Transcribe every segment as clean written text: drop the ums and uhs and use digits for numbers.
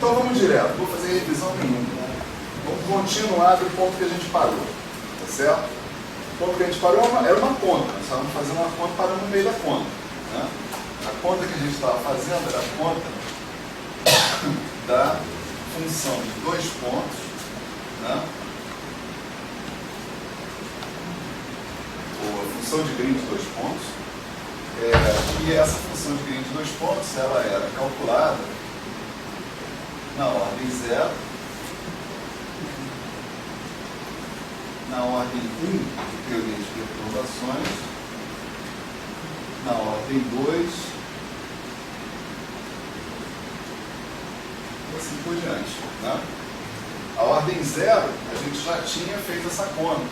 Então vamos direto, não vou fazer revisão nenhuma. Vamos continuar do ponto que a gente parou, tá certo? O ponto que a gente parou era uma conta, nós estávamos fazendo uma conta, parando no meio da conta, né? A conta que a gente estava fazendo era a conta da função de 2 pontos, né? Ou a função de Green de 2 pontos, e essa função de Green de 2 pontos, ela era calculada na ordem 0, na ordem 1 de teoria de perturbações, na ordem 2, e assim por diante, né? A ordem 0, a gente já tinha feito essa conta,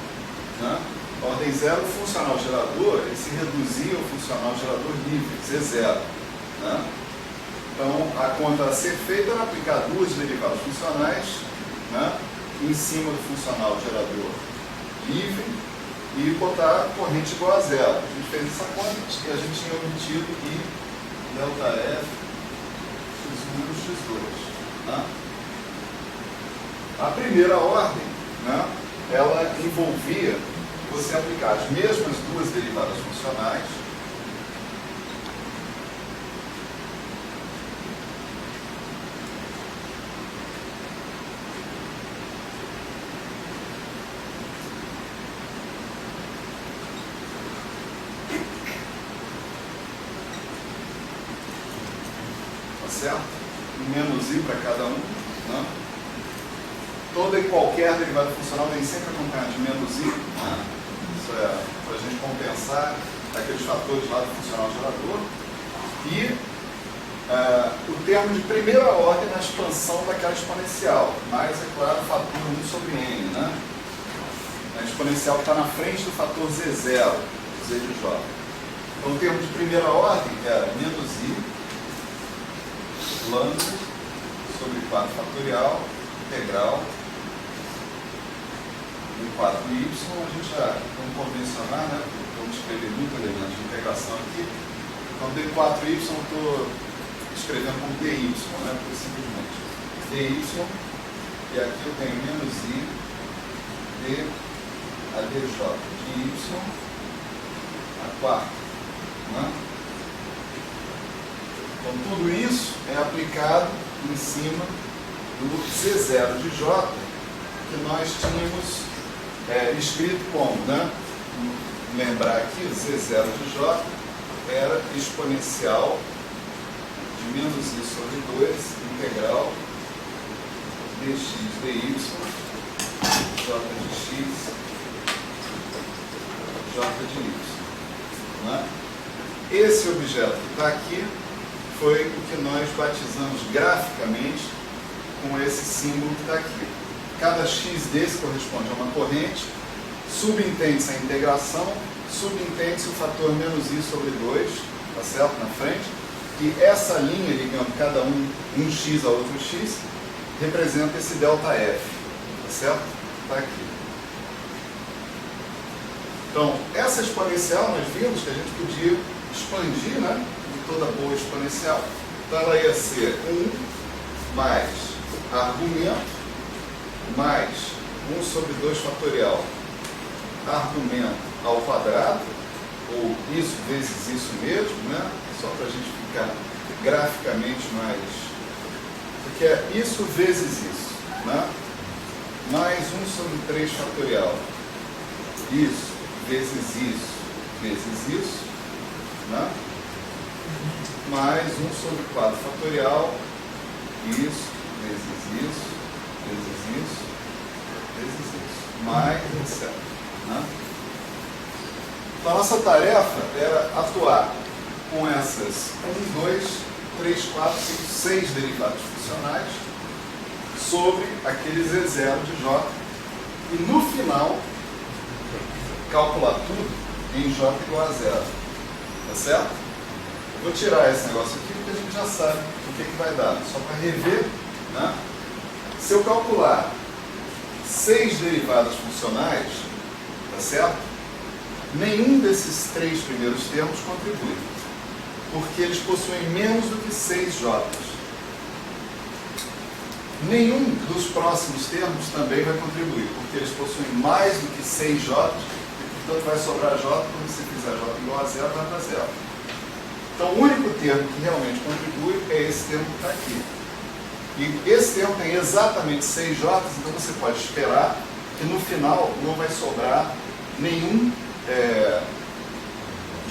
né? A ordem 0, o funcional gerador, ele se reduzia ao funcional gerador livre, Z0, né? Então, a conta a ser feita era aplicar 2 derivadas funcionais, né, em cima do funcional gerador livre e botar a corrente igual a 0. A gente fez essa conta e a gente tinha obtido I delta F x1 x2. Né? A primeira ordem, né, ela envolvia você aplicar as mesmas 2 derivadas funcionais certo? Menos I para cada um, né? Toda e qualquer derivada funcional vem sempre acompanhada de menos I, né? Isso é para a gente compensar aqueles fatores lá do funcional gerador. E o termo de primeira ordem na expansão daquela exponencial, mais, é claro, o fator 1 sobre N, né? A exponencial que está na frente do fator Z0, Z de J. Então o termo de primeira ordem era menos I lambda sobre 4 fatorial, integral em 4y, a gente já vamos convencionar, né? Vamos escrever muito elemento de integração aqui. Então, d4y eu estou escrevendo como dy, né? Porque simplesmente dy, e aqui eu tenho menos i d a dj de y a quarta, né? Então, tudo isso é aplicado em cima do Z0 de J, que nós tínhamos escrito como, né? Lembrar aqui, o Z0 de J era exponencial de menos I sobre 2, integral dx dy, J de x, J de y. Né? Esse objeto que está aqui foi o que nós batizamos graficamente com esse símbolo que está aqui. Cada x desse corresponde a uma corrente, subentende-se a integração, subentende-se o fator menos i sobre 2, tá certo? Na frente, e essa linha ligando cada um x a outro x, representa esse delta F, tá certo? Está aqui. Então, essa exponencial, nós vimos que a gente podia expandir, né? Toda boa exponencial. Então ela ia ser 1 mais argumento mais 1 sobre 2 fatorial argumento ao quadrado, ou isso vezes isso mesmo, né? Só para a gente ficar graficamente mais... Porque é isso vezes isso, né? Mais 1 sobre 3 fatorial. Isso vezes isso, né? Mais 1 sobre 4 fatorial, isso, vezes isso, mais etc. Né? Então, a nossa tarefa era atuar com essas 1, 2, 3, 4, 5, 6 derivadas funcionais sobre aquele Z0 de J e, no final, calcular tudo em J igual a 0. Tá certo? Vou tirar esse negócio aqui porque a gente já sabe o que vai dar. Só para rever, né? Se eu calcular 6 derivadas funcionais, tá certo? Nenhum desses 3 primeiros termos contribui, porque eles possuem menos do que 6 J's. Nenhum dos próximos termos também vai contribuir, porque eles possuem mais do que 6 J, e portanto vai sobrar J, quando você fizer J igual a zero, vai para zero. Então o único termo que realmente contribui é esse termo que está aqui. E esse termo tem exatamente 6 J, então você pode esperar que no final não vai sobrar nenhum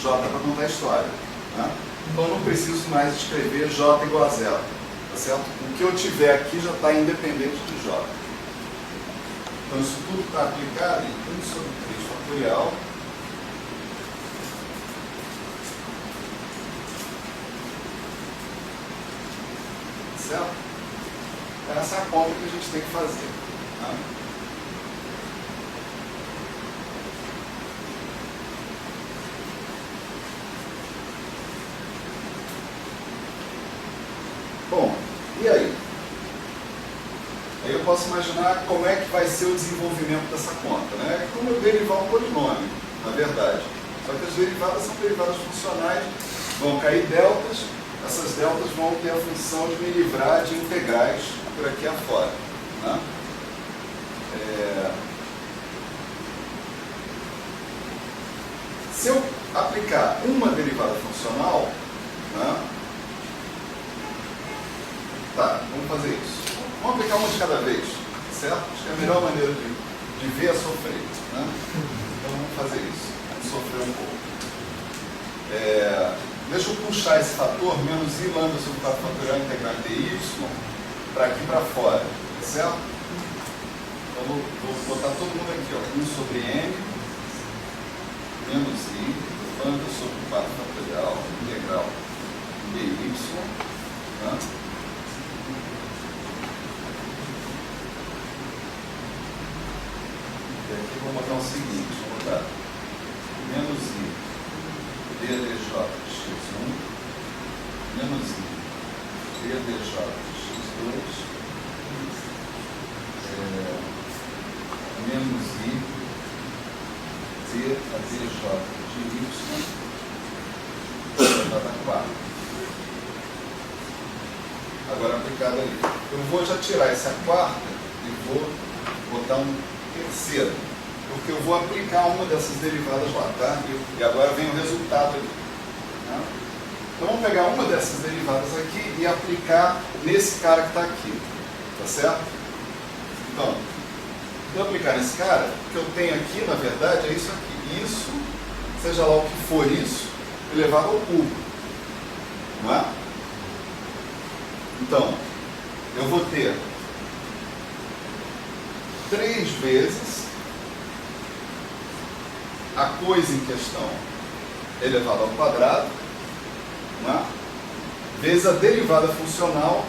J para contar a história. Né? Então eu não preciso mais escrever J igual a zero. Tá certo? O que eu tiver aqui já está independente de J. Então isso tudo está aplicado em 1 sobre 3 fatorial. Certo? Essa é a conta que a gente tem que fazer. Tá? Bom, e aí? Aí eu posso imaginar como é que vai ser o desenvolvimento dessa conta, né? É como eu derivar um polinômio, na verdade. Só que as derivadas são derivadas funcionais, vão cair deltas, essas deltas vão ter a função de me livrar de integrais por aqui afora. Né? Se eu aplicar uma derivada funcional, né? Tá, vamos fazer isso. Vamos aplicar uma de cada vez, certo? Acho que é a melhor maneira de ver é sofrer. Né? Então vamos fazer isso. Vamos sofrer um pouco. Deixa eu puxar esse fator, menos I lambda sobre 4 fatorial integral de y, para aqui para fora, certo? Então vou botar todo mundo aqui, ó, 1 sobre n, menos I, lambda sobre 4 fatorial integral dy, tá? E aqui vou botar o seguinte, vou botar menos I ddj de x1 menos I ddj de x2 menos I ddj de y elevado a 4. Agora aplicado ali. Eu vou já tirar essa quarta e vou botar um terceiro, porque eu vou aplicar uma dessas derivadas lá, tá? E agora vem o resultado ali. Tá? Então vamos pegar uma dessas derivadas aqui e aplicar nesse cara que está aqui, tá certo? Então, se eu aplicar nesse cara, o que eu tenho aqui, na verdade, é isso aqui. Isso, seja lá o que for isso, elevado ao cubo. Não é? Então, eu vou ter 3 vezes a coisa em questão elevado ao quadrado, né? Vezes a derivada funcional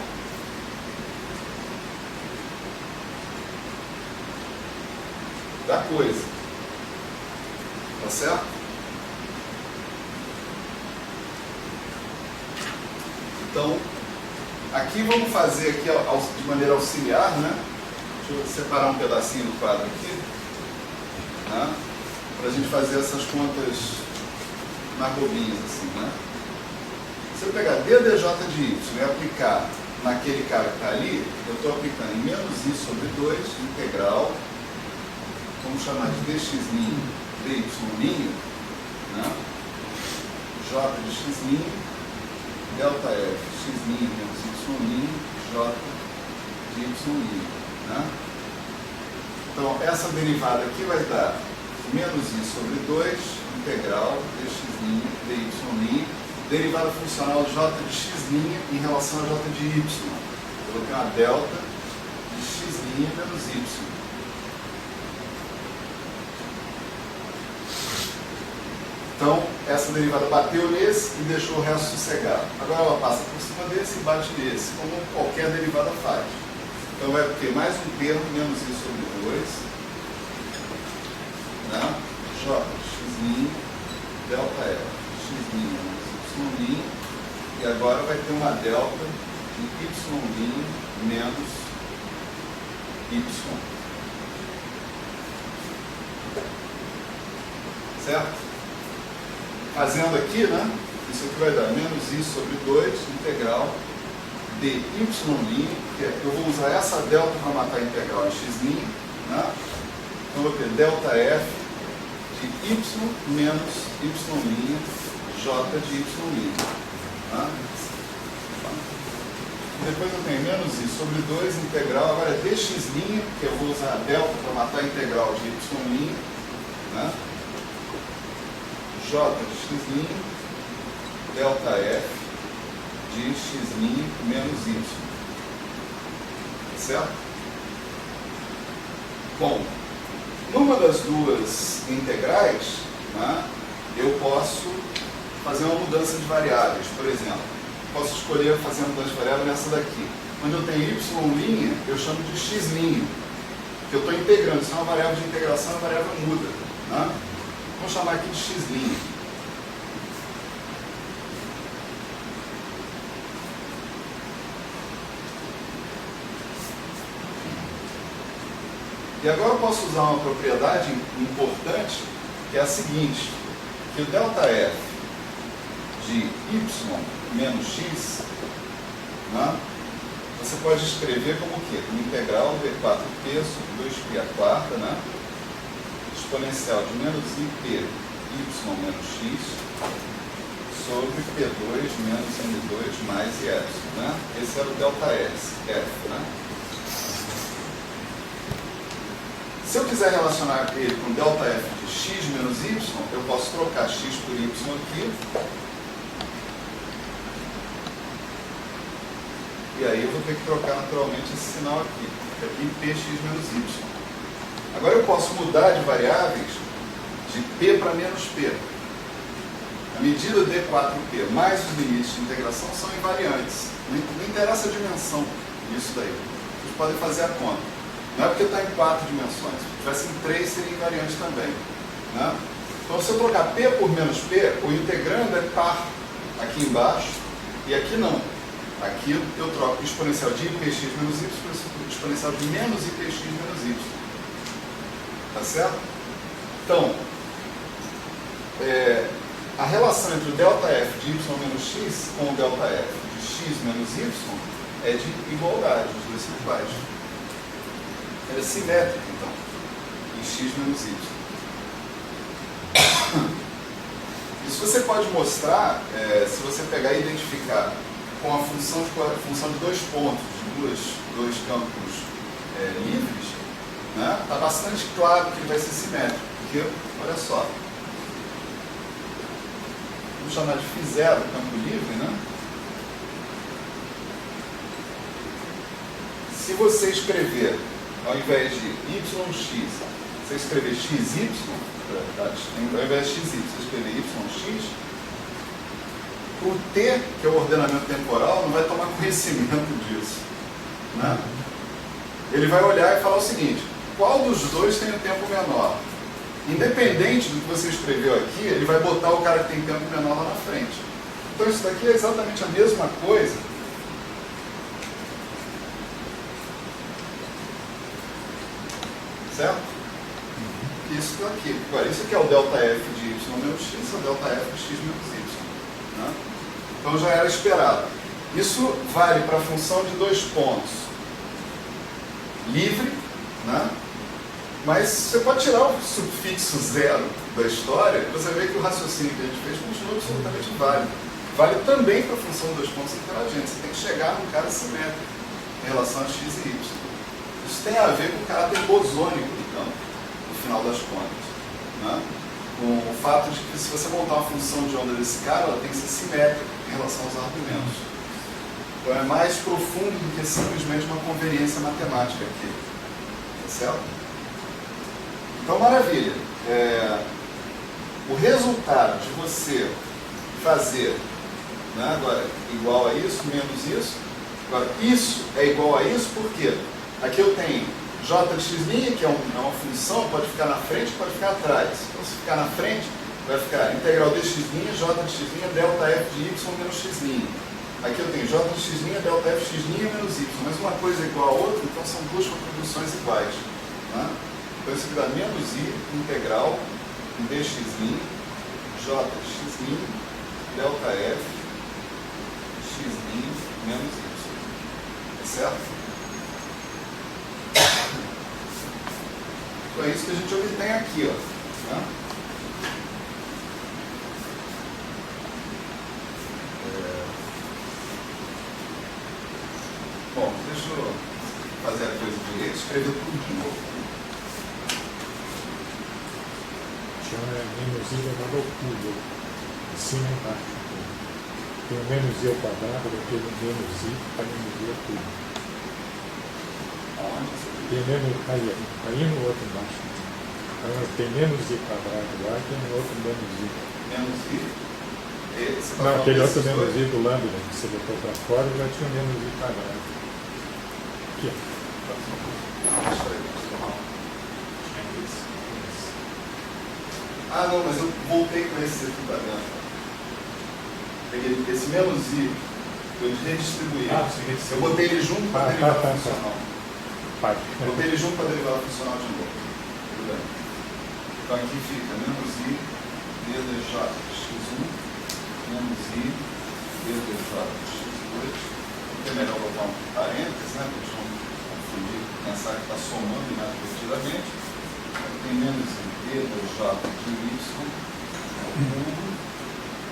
da coisa. Tá certo? Então, aqui vamos fazer aqui de maneira auxiliar, né? Deixa eu separar um pedacinho do quadro aqui, né? Para a gente fazer essas contas na bobinha, assim, né? Se eu pegar ddj de y e aplicar naquele cara que está ali, eu estou aplicando em menos I sobre 2, integral, vamos chamar de dx' dy', né? j de x', delta f, x' menos y', j de y'. Né? Então, essa derivada aqui vai dar menos I sobre 2, integral dx' dy', derivada funcional j de x' em relação a j de y. Eu vou ter uma delta de x' menos y. Então, essa derivada bateu nesse e deixou o resto sossegado. Agora ela passa por cima desse e bate nesse, como qualquer derivada faz. Então vai ter mais um termo, menos I sobre 2, né? J de x', delta F, x' menos y', e agora vai ter uma delta de y' menos y. Certo? Fazendo aqui, né? Isso aqui vai dar menos I sobre 2, integral de y', que eu vou usar essa delta para matar a integral em x', né? Então eu vou ter delta f de y menos y', j de y'. Tá? Depois eu tenho menos i sobre 2, integral, agora é dx', que eu vou usar a delta para matar a integral de y', né? j de x', delta f de x' menos y. Certo? Bom, numa das duas integrais, né, eu posso fazer uma mudança de variáveis. Por exemplo, posso escolher fazer a mudança de variável nessa daqui. Onde eu tenho y', eu chamo de x', que eu estou integrando. Se é uma variável de integração, a variável muda. Né? Vamos chamar aqui de x'. E agora eu posso usar uma propriedade importante, que é a seguinte, que o delta f de y menos x, né, você pode escrever como o quê? Como integral d4p sobre 2p à quarta, né, exponencial de menos ip y menos x sobre p2 menos n2 mais i. Né? Esse era o delta f. Né? Se eu quiser relacionar ele com delta f de x menos y, eu posso trocar x por y aqui. E aí eu vou ter que trocar naturalmente esse sinal aqui. Fica aqui px menos y. Agora eu posso mudar de variáveis de p para menos p. A medida d4p mais os limites de integração são invariantes. Não interessa a dimensão disso daí. Vocês podem fazer a conta. Não é porque está em 4 dimensões. Se tivesse em 3, seria invariante também. Né? Então, se eu trocar p por menos p, o integrando é par aqui embaixo, e aqui não. Aqui eu troco o exponencial de ipx menos y por exponencial de menos ipx menos y. Tá certo? Então, a relação entre o delta f de y menos x com o delta f de x menos y é de igualdade, os dois são iguais. Ela é simétrica, então, em x menos y. Isso você pode mostrar se você pegar e identificar com a função de dois pontos, de dois campos livres, né? Está bastante claro que ele vai ser simétrico, porque, olha só, vamos chamar de φ0 campo livre, né? Se você escrever, ao invés de yx, você escrever xy, ao invés de xy, você escrever yx, o t, que é o ordenamento temporal, não vai tomar conhecimento disso. Né? Ele vai olhar e falar o seguinte, qual dos dois tem o tempo menor? Independente do que você escreveu aqui, ele vai botar o cara que tem tempo menor lá na frente. Então isso daqui é exatamente a mesma coisa. Certo? Isso aqui. Agora, isso aqui é o delta f de y menos x, é o delta f de x menos y. Né? Então já era esperado. Isso vale para a função de dois pontos livre, né? Mas você pode tirar o sufixo zero da história e você vê que o raciocínio que a gente fez continua absolutamente válido. Vale também para a função de dois pontos interagentes. Você tem que chegar num cara simétrico em relação a x e y. Isso tem a ver com o caráter bosônico do campo, no final das contas. Né? Com o fato de que se você montar uma função de onda desse cara, ela tem que ser simétrica em relação aos argumentos. Então é mais profundo do que simplesmente uma conveniência matemática aqui. Tá certo? Então, maravilha. O resultado de você fazer, né, agora, igual a isso, menos isso, agora, isso é igual a isso, por quê? Aqui eu tenho j de x', que é uma função, pode ficar na frente, pode ficar atrás. Então, se ficar na frente, vai ficar integral dx', j de x', delta f de y menos x'. Aqui eu tenho j de x', delta f de x' menos y. Mas uma coisa é igual a outra, então são duas contribuições iguais. Né? Então isso aqui dá menos i integral dx', j de x', delta f x' menos y. certo? Então é isso que a gente obtém aqui, ó. Né? Bom, deixa eu fazer a coisa direito, escrever tudo de novo. Chama menos I elevado ao cubo, em cima e embaixo. Tem o menos I ao quadrado, depois o menos I para menos I ao cubo. Tem menos aí no outro embaixo. Tem menos I quadrado lá, tem no outro menos I. Menos I? Não, aquele outro menos I do lambda, que você botou para fora, já tinha menos I quadrado. Aqui, ó. Ah, não, mas eu voltei com esse aqui para dentro. Peguei esse menos I, eu redistribuí. Eu botei ele junto com a derivada funcional. Botei ele junto com a derivada funcional de novo. Tudo bem? Então aqui fica menos I dj x1 menos I dj x2. É melhor botar um parênteses, né? Porque eles vão confundir, pensar que está somando inadvertidamente. Tem menos I dj de y.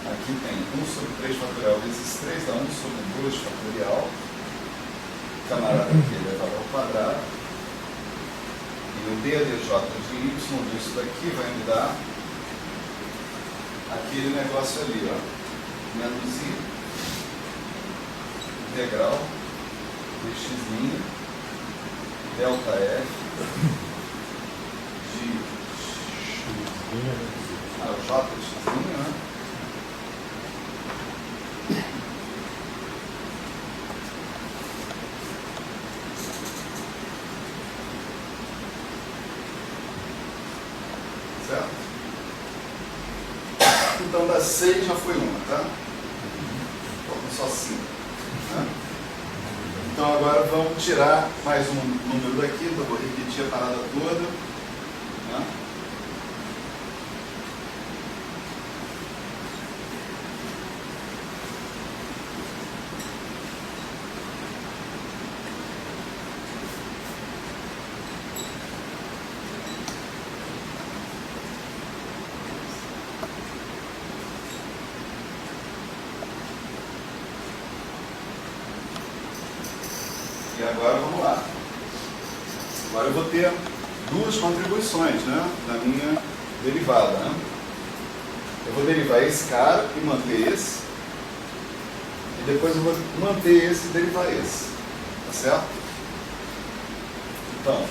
Aqui tem 1 sobre 3 fatorial vezes 3, dá 1 sobre 2 fatorial. Camarada aqui elevado ao quadrado. E o dj de y disso daqui vai me dar aquele negócio ali, ó. Menos I integral dx' delta f de o j de x', né? Certo? Então, das 6 já foi uma, tá? Faltam só 5. Né? Então, agora vamos tirar mais um número daqui. Então, vou repetir a parada toda. Né? E agora vamos lá. Agora eu vou ter duas contribuições, né, na minha derivada. Né? Eu vou derivar esse cara e manter esse. E depois eu vou manter esse e derivar esse. Tá certo? Então,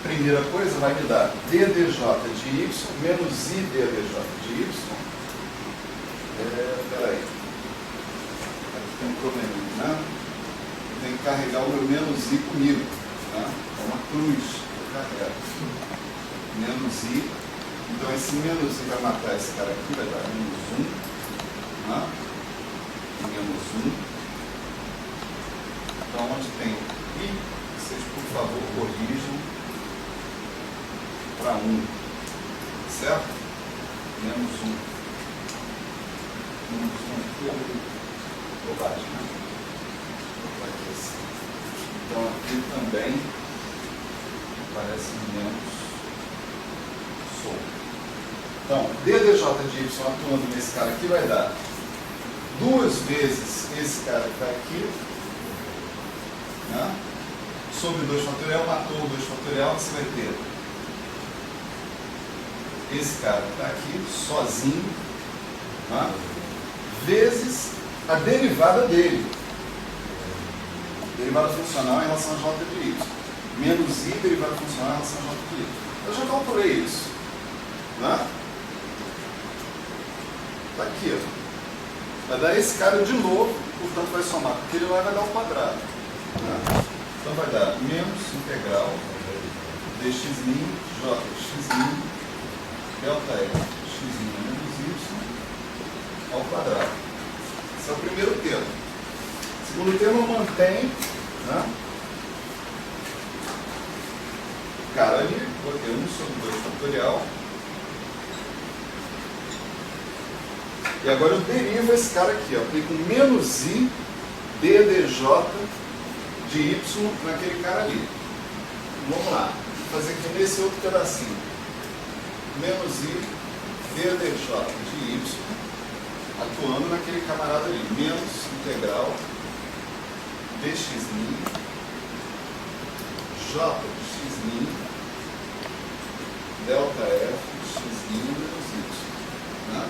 primeira coisa vai me dar ddj de y menos I ddj de y. Peraí. Aqui tem um probleminha, né? Tem que carregar o meu menos I comigo. Né? É uma cruz que eu carrego. Menos I. Então esse menos I vai matar esse cara aqui, vai dar menos 1. Né? Menos 1. Então onde tem I, vocês por favor corrijam para 1. Certo? Menos 1. Menos 1 aqui é bobagem, né? Então aqui também aparece menos solto. Então, ddj de y atuando nesse cara aqui vai dar 2 vezes esse cara que está aqui, né? Sobre 2 fatorial, matou o 2 fatorial, você vai ter esse cara que está aqui, sozinho, né? Vezes a derivada dele. Derivada funcional em relação a j de y. Menos I derivada funcional em relação a j de y. Eu já calculei isso. Né? Está aqui. Ó. Vai dar esse cara de novo, portanto vai somar, porque ele vai dar o quadrado. Né? Então vai dar menos integral dx' j x' delta f x' menos y ao quadrado. Esse é o primeiro termo. O segundo termo eu mantenho, né? Cara ali, botei 1 sobre 2 fatorial. E agora eu derivo esse cara aqui, ó. Aplico menos I ddj de y naquele cara ali. Vamos lá, vou fazer aqui nesse outro pedacinho. Menos i ddj de y atuando naquele camarada ali. Menos integral dx' j de x' delta f x' menos y. Né?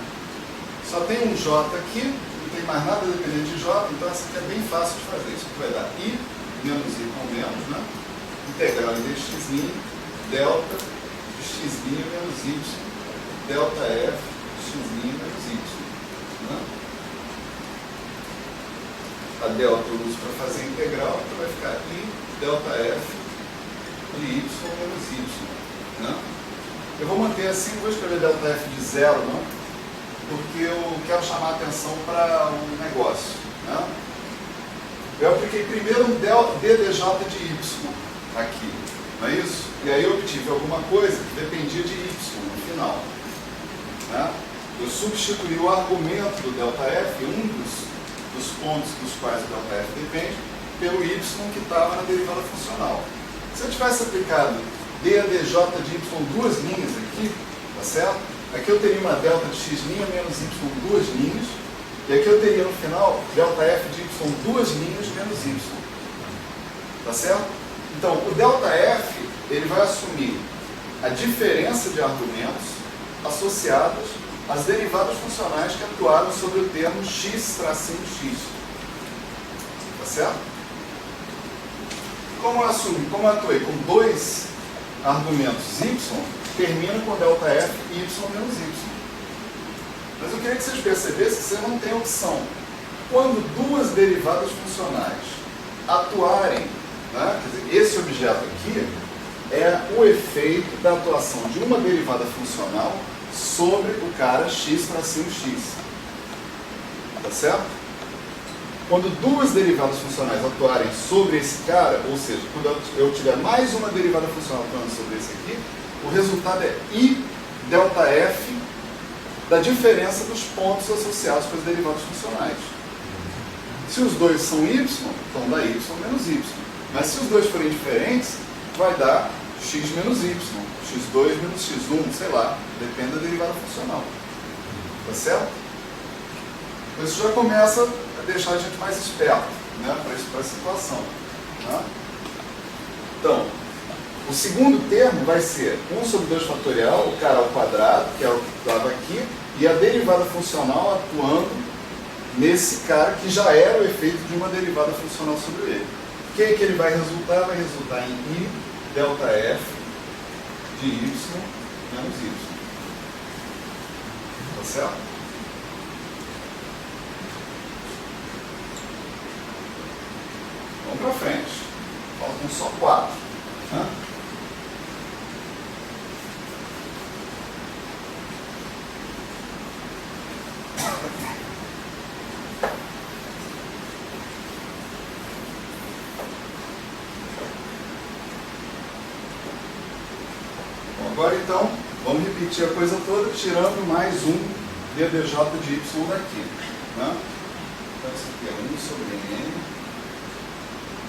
Só tem um j aqui, não tem mais nada dependente de j, então essa aqui é bem fácil de fazer. Isso aqui vai dar i menos y com menos, né? Integral de dx' delta de x' menos y delta f x' menos y. Né? A delta eu uso para fazer a integral, então vai ficar i delta f de y menos y. Né? Eu vou manter assim, não vou escrever delta f de zero, não, porque eu quero chamar a atenção para um negócio. Né? Eu apliquei primeiro um ddj de y aqui, não é isso? E aí eu obtive alguma coisa que dependia de y no final. Né? Eu substituí o argumento do ΔF, um dos pontos dos quais o ΔF depende, pelo y que estava na derivada funcional. Se eu tivesse aplicado ddj de y duas linhas aqui, tá certo? Aqui eu teria uma delta de x' menos y duas linhas, e aqui eu teria no final ΔF de y duas linhas menos y. Tá certo? Então, o ΔF ele vai assumir a diferença de argumentos associados às derivadas funcionais que atuaram sobre o termo x tracinho x. Tá certo? Como eu atuei com dois argumentos y, termina com ΔF y menos y. Mas eu queria que vocês percebessem que você não tem opção. Quando duas derivadas funcionais atuarem, né, quer dizer, esse objeto aqui é o efeito da atuação de uma derivada funcional sobre o cara x tracinho x. Tá certo? Quando duas derivadas funcionais atuarem sobre esse cara, ou seja, quando eu tiver mais uma derivada funcional atuando sobre esse aqui, o resultado é i delta f da diferença dos pontos associados com as derivadas funcionais. Se os dois são y, então dá y menos y. Mas se os dois forem diferentes, vai dar x menos y, x2 menos x1, sei lá, depende da derivada funcional. Tá certo? Então isso já começa a deixar a gente mais esperto, né, para a situação. Né? Então, o segundo termo vai ser 1 sobre 2 fatorial, o cara ao quadrado, que é o que estava aqui, e a derivada funcional atuando nesse cara que já era o efeito de uma derivada funcional sobre ele. O que é que ele vai resultar? Vai resultar em i delta f de y menos y. Tá certo? Vamos para frente. Faltam só 4. Né? Agora então, vamos repetir a coisa toda, tirando mais um ddj de y daqui. Né? Então isso aqui é 1 sobre n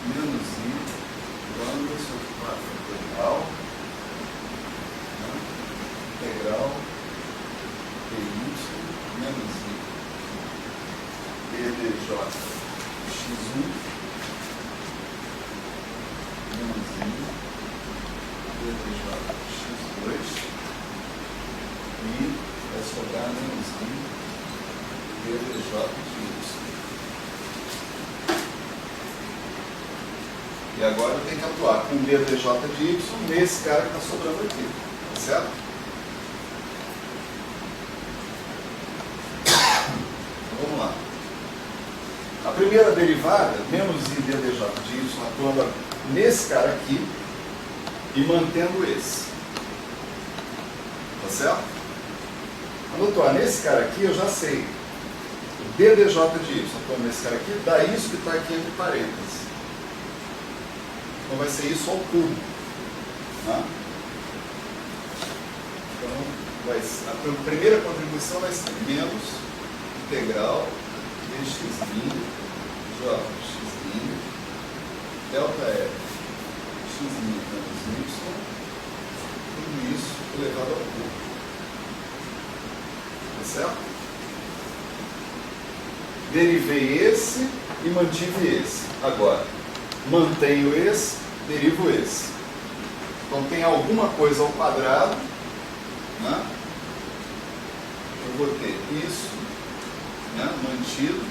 menos i lambda sobre 4 fatorial, né? Integral dy menos i ddj x1 menos i ddj x2 e vai sobrar menos i ddj de y. E agora eu tenho que atuar com ddj de y nesse cara que está sobrando aqui. Tá certo? Então, vamos lá. A primeira derivada, menos i ddj de y, atuando nesse cara aqui e mantendo esse. Tá certo? Quando eu atuar nesse cara aqui, eu já sei. O ddj de y atuando nesse cara aqui dá isso que está aqui entre parênteses. Então vai ser isso ao cubo. Né? Então, a primeira contribuição vai ser menos integral dx' J de x', delta F, x' menos y, tudo isso elevado ao cubo. Tá certo? Derivei esse e mantive esse. Agora, mantenho esse, derivo esse. Então tem alguma coisa ao quadrado, né? Eu vou ter isso, né, mantido,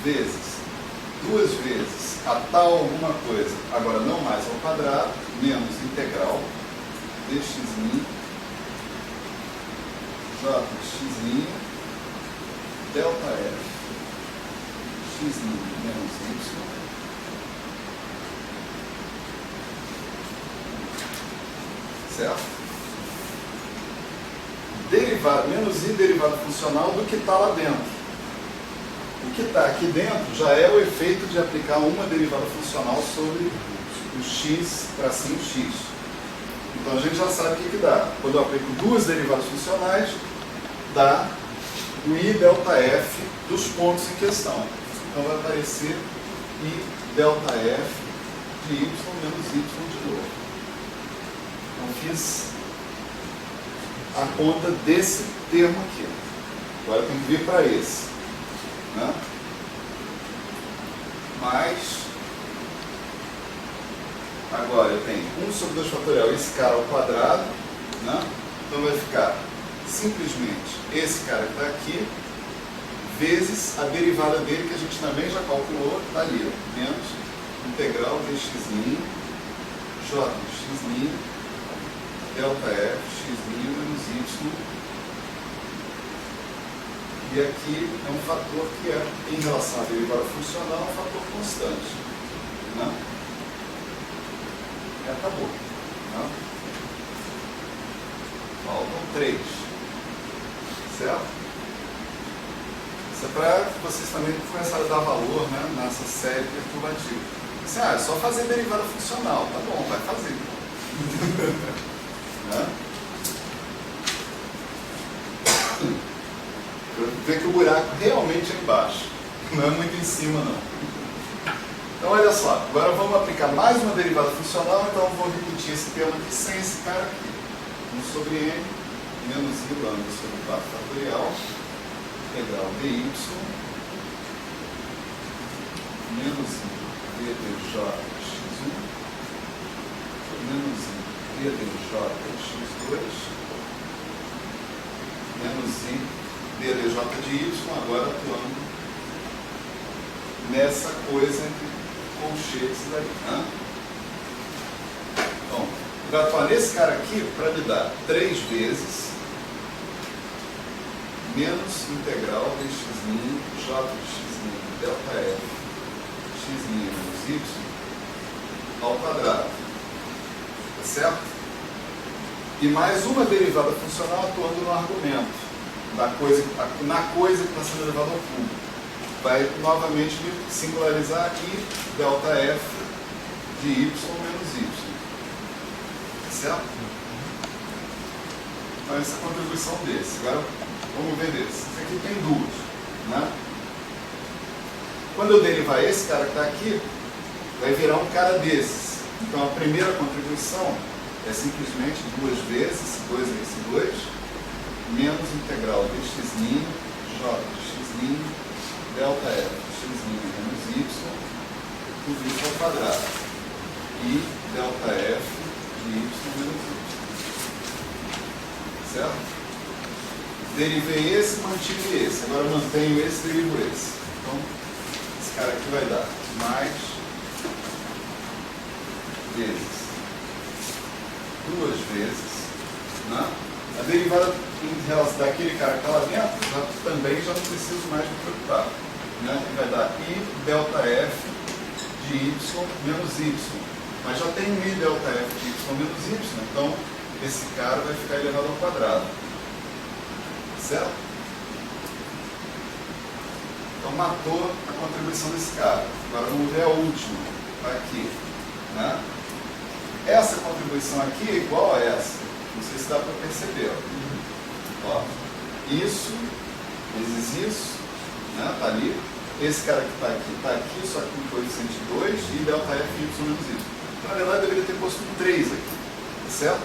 vezes, duas vezes a tal alguma coisa, agora não mais ao quadrado, menos integral dx' j de x', delta f, x' menos y, certo? Derivado, menos i derivado funcional do que está lá dentro. O que está aqui dentro já é o efeito de aplicar uma derivada funcional sobre o x, tracinho x. Então a gente já sabe o que dá. Quando eu aplico duas derivadas funcionais, dá o i delta f dos pontos em questão. Então vai aparecer i delta f de y menos y de novo. Então fiz a conta desse termo aqui. Agora eu tenho que vir para esse. Né? Mais, agora eu tenho 1 sobre 2 fatorial, esse cara ao quadrado, né? Então vai ficar simplesmente esse cara que está aqui, vezes a derivada dele, que a gente também já calculou, está ali, ó, menos integral dx', j de x', delta f, x' menos y. E aqui é um fator que é, em relação à derivada funcional, um fator constante. Né? Acabou. Né? Faltam 3. Certo? Isso é para vocês também começarem a dar valor, né, nessa série perturbativa. Assim, é só fazer derivada funcional. Tá bom, vai fazer. Né? Vê que o buraco realmente é embaixo, não é muito em cima não. Então olha só, agora vamos aplicar mais uma derivada funcional, então eu vou repetir esse termo aqui sem esse cara aqui. 1 sobre n, menos i lambda sobre 4 fatorial, integral dy, menos i ddj de x1, menos i ddj de x2, menos i ddj de y, agora atuando nessa coisa entre colchetes aí. Né? Então, vai atuar nesse cara aqui para me dar 3 vezes menos integral dx', j de x', delta f, x' menos y, ao quadrado. Tá certo? E mais uma derivada funcional atuando no argumento. Na coisa que está sendo elevada ao cubo. Vai novamente me singularizar aqui delta f de y menos y. Certo? Então essa é a contribuição desse. Agora vamos ver desse. Esse aqui tem duas. Né? Quando eu derivar esse cara que está aqui, vai virar um cara desses. Então a primeira contribuição é simplesmente 2 vezes 2 vezes 2 menos integral dx', j de x', delta f de x' menos y, tudo isso ao quadrado. E delta f de y menos y. Certo? Derivei esse, mantive esse. Agora mantenho esse, derivo esse. Então, esse cara aqui vai dar mais vezes 2 vezes, né? A derivada em relação daquele cara que está lá dentro, também já não preciso mais me preocupar. Né? Vai dar i delta f de y menos y. Mas já tem i delta f de y menos y, então esse cara vai ficar elevado ao quadrado. Certo? Então matou a contribuição desse cara. Agora vamos ver a última. Está aqui. Né? Essa contribuição aqui é igual a essa. Não sei se dá para perceber. Ó, isso vezes isso, né? Tá ali, esse cara que está aqui, só que com coeficiente 2 e delta f y menos y. Na verdade, eu deveria ter posto um 3 aqui, certo?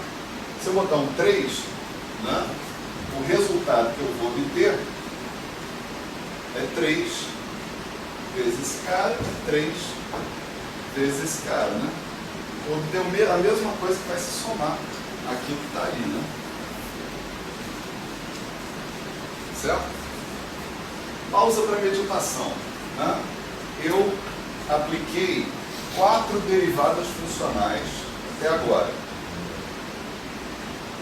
Se eu botar um 3, né, o resultado que eu vou obter é 3 vezes esse cara, 3 vezes esse cara, né? Vou obter a mesma coisa que vai se somar aquilo que está ali, né? Certo? Pausa para meditação, né? Eu apliquei 4 derivadas funcionais até agora,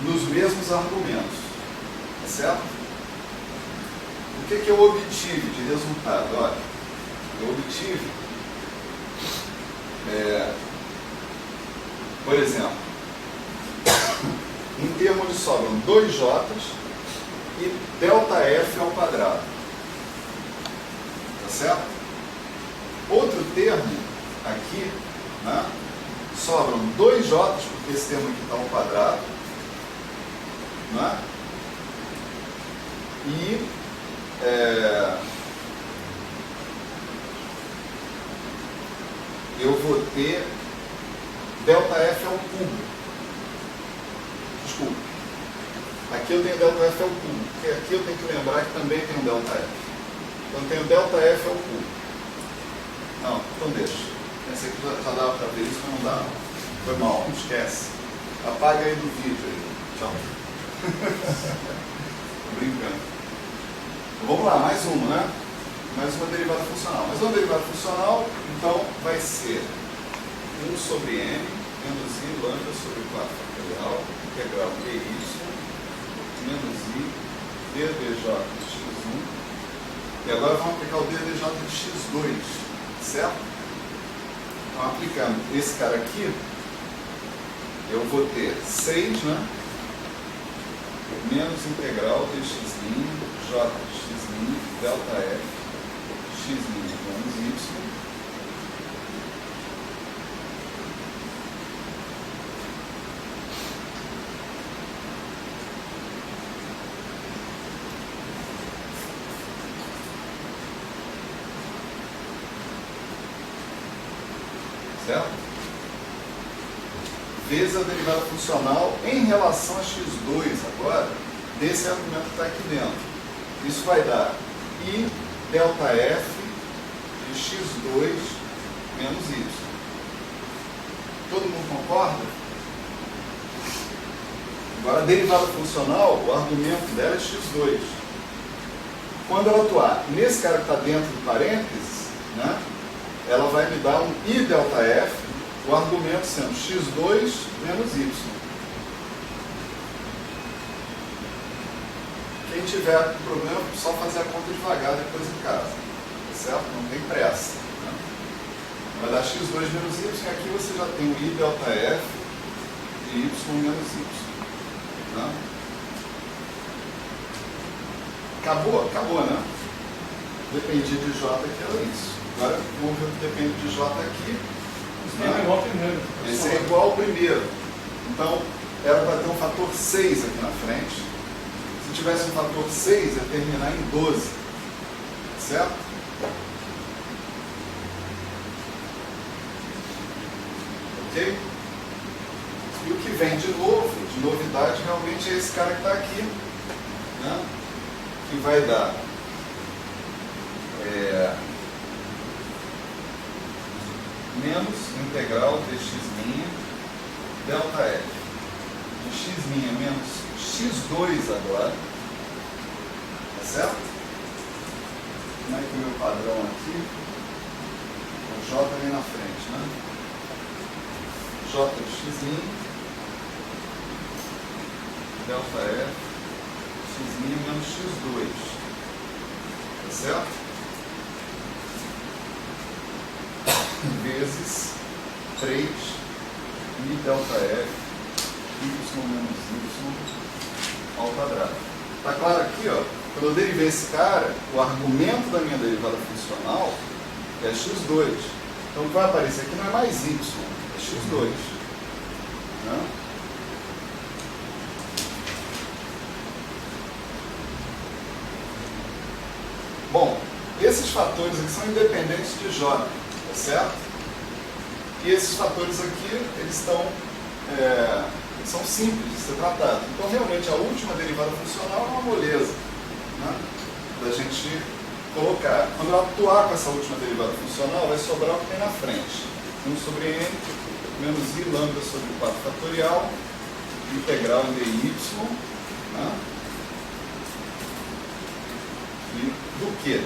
nos mesmos argumentos, tá certo? O que eu obtive de resultado? Olha, eu obtive, por exemplo, em termos de sobram 2j e ΔF ao quadrado, tá certo? Outro termo aqui, né, sobram 2j, porque esse termo aqui está ao quadrado, né? E eu vou ter ΔF ao cubo. Desculpa. Aqui eu tenho ΔF ao cubo, porque aqui eu tenho que lembrar que também tem um ΔF. Então eu tenho ΔF ao cubo. Não, então deixa. Pensei que já dava para ver isso, mas não dá. Foi mal, não esquece. Apaga aí do vídeo aí. Tchau. Tô brincando. Então, vamos lá, mais uma, né? Mais uma derivada funcional. Mais uma derivada funcional, então, vai ser 1 sobre n menos i lambda sobre 4 fatorial, integral dy menos i ddj de x1. E agora vamos aplicar o ddj de x2, certo? Então, aplicando esse cara aqui, eu vou ter 6, né? Menos integral de x' j de x' delta f x' menos y certo? Vezes a derivada funcional em relação a x2 agora, desse argumento que está aqui dentro. Isso vai dar i delta f de x2 menos y. Todo mundo concorda? Agora a derivada funcional, o argumento dela é x2. Quando ela atuar nesse cara que está dentro do parênteses, né, ela vai me dar um i delta f, o argumento sendo x2 menos y. Quem tiver problema, só fazer a conta devagar depois em casa, certo? Não tem pressa, né? Vai dar x2 menos y, e aqui você já tem o i delta f de y menos y. Né? Acabou, né? Dependia de j que era isso. Agora vamos ver o que depende de j aqui. Esse é igual ao primeiro. Esse é igual ao primeiro. Então, era para ter um fator 6 aqui na frente. Se tivesse um fator 6, ia terminar em 12. Certo? Ok? E o que vem de novo, de novidade, realmente é esse cara que está aqui, né? Que vai dar menos integral de x' delta f de x' menos x2 agora, tá certo? Como é que é o meu padrão aqui? O j vem na frente, né? J de x' delta f x' menos x2, tá certo? Vezes 3 i delta f y menos y ao quadrado. Está claro aqui, ó, quando eu derivei esse cara, o argumento da minha derivada funcional é x2. Então o que vai aparecer aqui não é mais y, é x2. Né? Bom, esses fatores aqui são independentes de J, tá certo? E esses fatores aqui, eles são simples de ser tratados. Então, realmente, a última derivada funcional é uma moleza, né, da gente colocar. Quando eu atuar com essa última derivada funcional, vai sobrar o que tem na frente. 1 sobre n menos i lambda sobre 4 fatorial, integral em dy, né? E do que?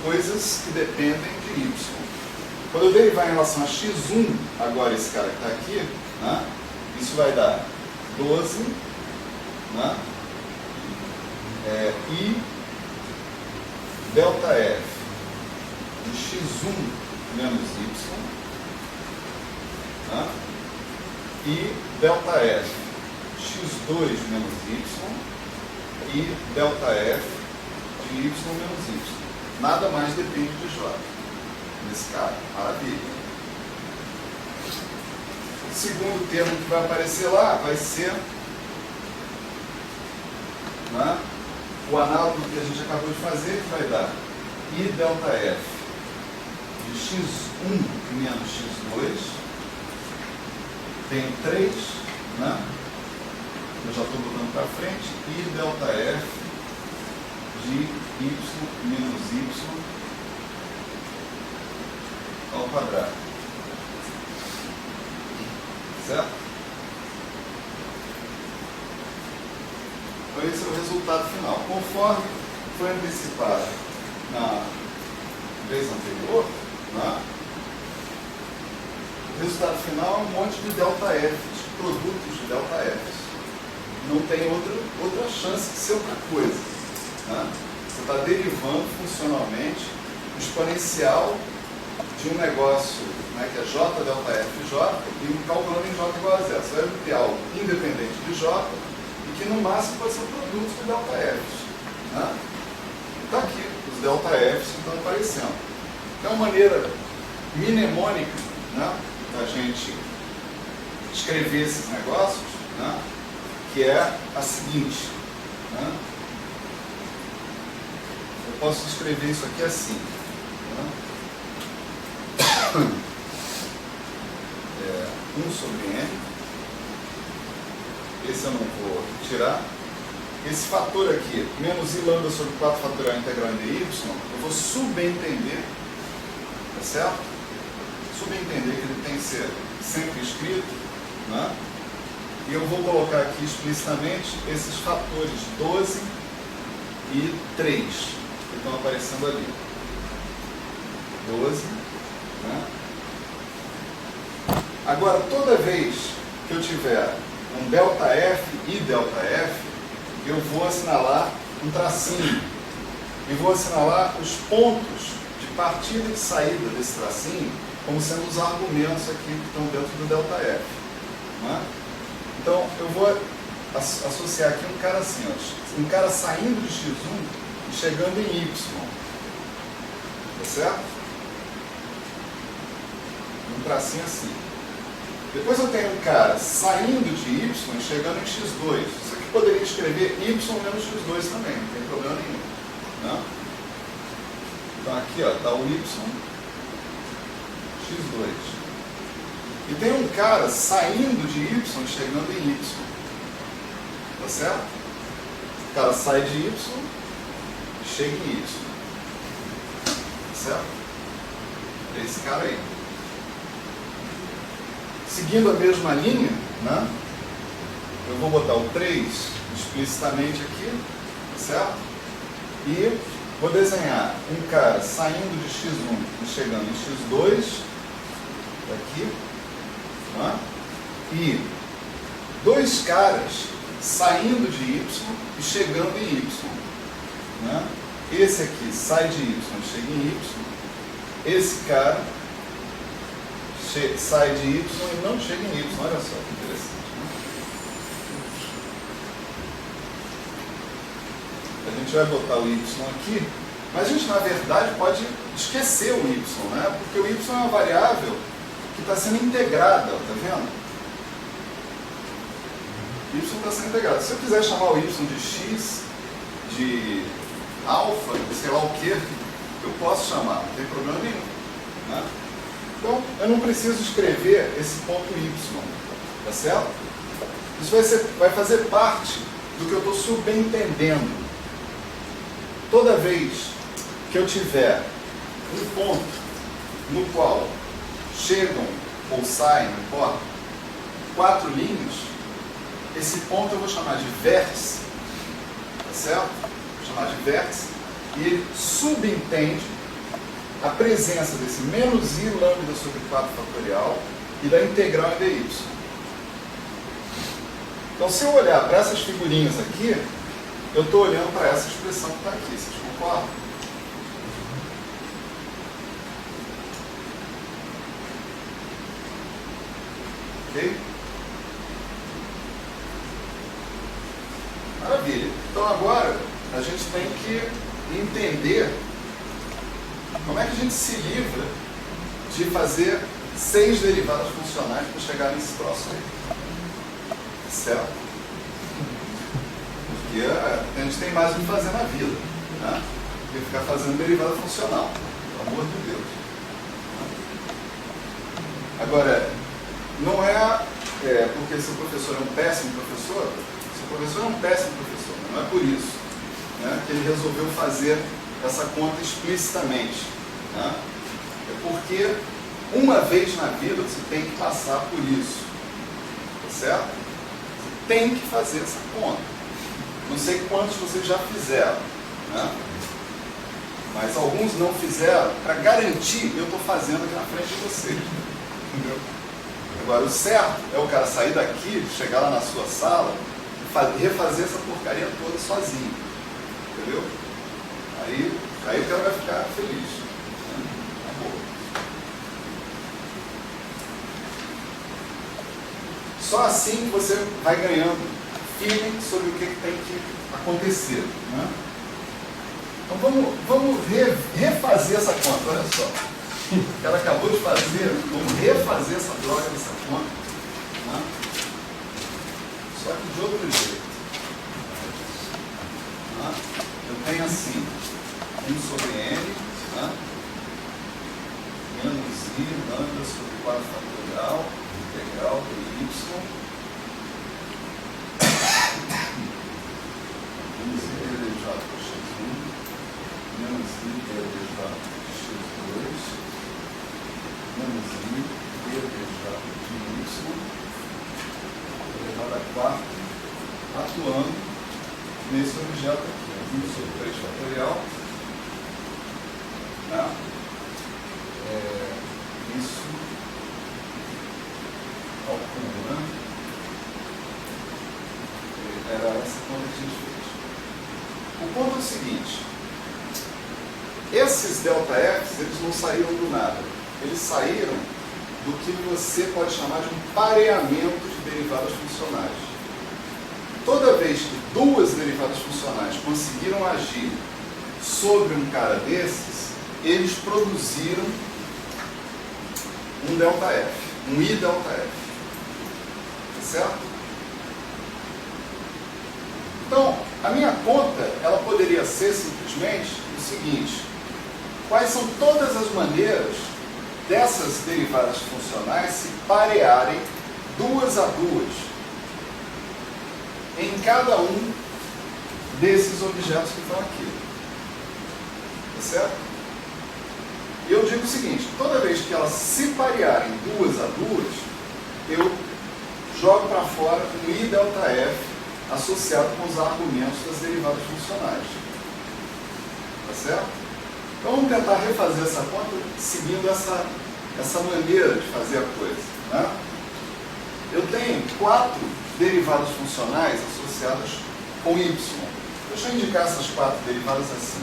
Coisas que dependem de y. Quando eu derivar em relação a x1, agora esse cara que está aqui, né? Isso vai dar 12, né? I delta f de x1 menos y, né? E delta f x2 menos y e delta f de y menos y. Nada mais depende de J nesse caso. Maravilha. O segundo termo que vai aparecer lá vai ser, né, o análogo que a gente acabou de fazer, que vai dar I delta F de x1 menos x2, tem 3, né? Eu já estou botando para frente, I delta F de y menos y ao quadrado. Certo? Então esse é o resultado final. Conforme foi antecipado na vez anterior, né, o resultado final é um monte de delta F, de produtos de delta F. Não tem outra chance de ser outra coisa. Né? Você está derivando funcionalmente o exponencial de um negócio, né, que é J delta F de J, e calculando em J igual a zero. Você vai obter algo independente de J e que no máximo pode ser produtos de delta F. Né? Está aqui, os delta F estão aparecendo. É uma maneira mnemônica, né, da gente escrever esses negócios, né, que é a seguinte. Né? Eu posso escrever isso aqui assim. Né? 1 sobre n, esse eu não vou tirar. Esse fator aqui, menos i lambda sobre 4 fatorial integral em dy, eu vou subentender, tá certo? Subentender que ele tem que ser sempre escrito, né? E eu vou colocar aqui explicitamente esses fatores 12 e 3 que estão aparecendo ali. 12, né? Agora, toda vez que eu tiver um delta F e delta F, eu vou assinalar um tracinho e vou assinalar os pontos de partida e de saída desse tracinho como sendo os argumentos aqui que estão dentro do delta F. Né? Então, eu vou associar aqui um cara assim, ó, um cara saindo de x1 e chegando em y. Tá certo? Um tracinho assim. Depois eu tenho um cara saindo de y e chegando em x2. Isso aqui poderia escrever y menos x2 também, não tem problema nenhum. Né? Então aqui está o y, x2. E tem um cara saindo de y e chegando em y. Tá certo? O cara sai de y e chega em y. Tá certo? É esse cara aí. Seguindo a mesma linha, né, eu vou botar o 3 explicitamente aqui, certo? E vou desenhar um cara saindo de x1 e chegando em x2, aqui, né, e dois caras saindo de y e chegando em y. Né? Esse aqui sai de y e chega em y, esse cara sai de y e não chega em y. Olha só que interessante. Né? A gente vai botar o y aqui, mas a gente na verdade pode esquecer o y, né? Porque o y é uma variável que está sendo integrada, tá vendo? O y está sendo integrado. Se eu quiser chamar o y de x, de alfa, de sei lá o que, eu posso chamar, não tem problema nenhum. Né? Então, eu não preciso escrever esse ponto Y, tá certo? Isso vai fazer parte do que eu estou subentendendo. Toda vez que eu tiver um ponto no qual chegam ou saem, não importa, 4 linhas, esse ponto eu vou chamar de vértice, tá certo? Vou chamar de vértice, e ele subentende a presença desse menos i lambda sobre 4 fatorial e da integral em dy. Então, se eu olhar para essas figurinhas aqui, eu estou olhando para essa expressão que está aqui, vocês concordam? Ok? Maravilha. Então agora a gente tem que entender como é que a gente se livra de fazer 6 derivadas funcionais para chegar nesse troço aí. Certo? Porque a gente tem mais o que fazer na vida, né? Do que ficar fazendo derivada funcional. Pelo amor de Deus. Agora, não é porque seu professor é um péssimo professor, seu professor é um péssimo professor, não é por isso, né, que ele resolveu fazer essa conta explicitamente. Né? É porque uma vez na vida você tem que passar por isso. Tá certo? Você tem que fazer essa conta. Não sei quantos vocês já fizeram, né? Mas alguns não fizeram. Para garantir, eu estou fazendo aqui na frente de vocês. Entendeu? Agora, o certo é o cara sair daqui, chegar lá na sua sala e refazer essa porcaria toda sozinho. Entendeu? Aí o cara vai ficar feliz. Né? Tá bom. Só assim que você vai ganhando feeling sobre o que tem que acontecer. Né? Então vamos refazer essa conta, olha só. Que ela acabou de fazer, vamos refazer essa droga dessa conta. Né? Só que de outro jeito. Né? Eu tenho assim, 1 sobre n, né? Menos i lambda sobre 4 fatorial, integral de y, menos i elevado por x1, menos i elevado por x2, menos i elevado de y, elevado a 4, atuando nesse objeto aqui, 1 sobre 3 fatorial. Né? Isso calcula, né? Era essa conta que a gente fez. O ponto é o seguinte: esses ΔFs, eles não saíram do nada. Eles saíram do que você pode chamar de um pareamento de derivadas funcionais. Toda vez que 2 derivadas funcionais conseguiram agir sobre um cara desses, eles produziram um ΔF, um IΔF. Tá certo? Então, a minha conta, ela poderia ser simplesmente o seguinte: quais são todas as maneiras dessas derivadas funcionais se parearem 2 a 2 em cada um desses objetos que estão aqui. Tá certo? E eu digo o seguinte: toda vez que elas se parearem 2 a 2, eu jogo para fora um IΔF associado com os argumentos das derivadas funcionais. Tá certo? Então vamos tentar refazer essa conta seguindo essa maneira de fazer a coisa. Né? Eu tenho 4 derivadas funcionais associadas com y. Deixa eu indicar essas 4 derivadas assim.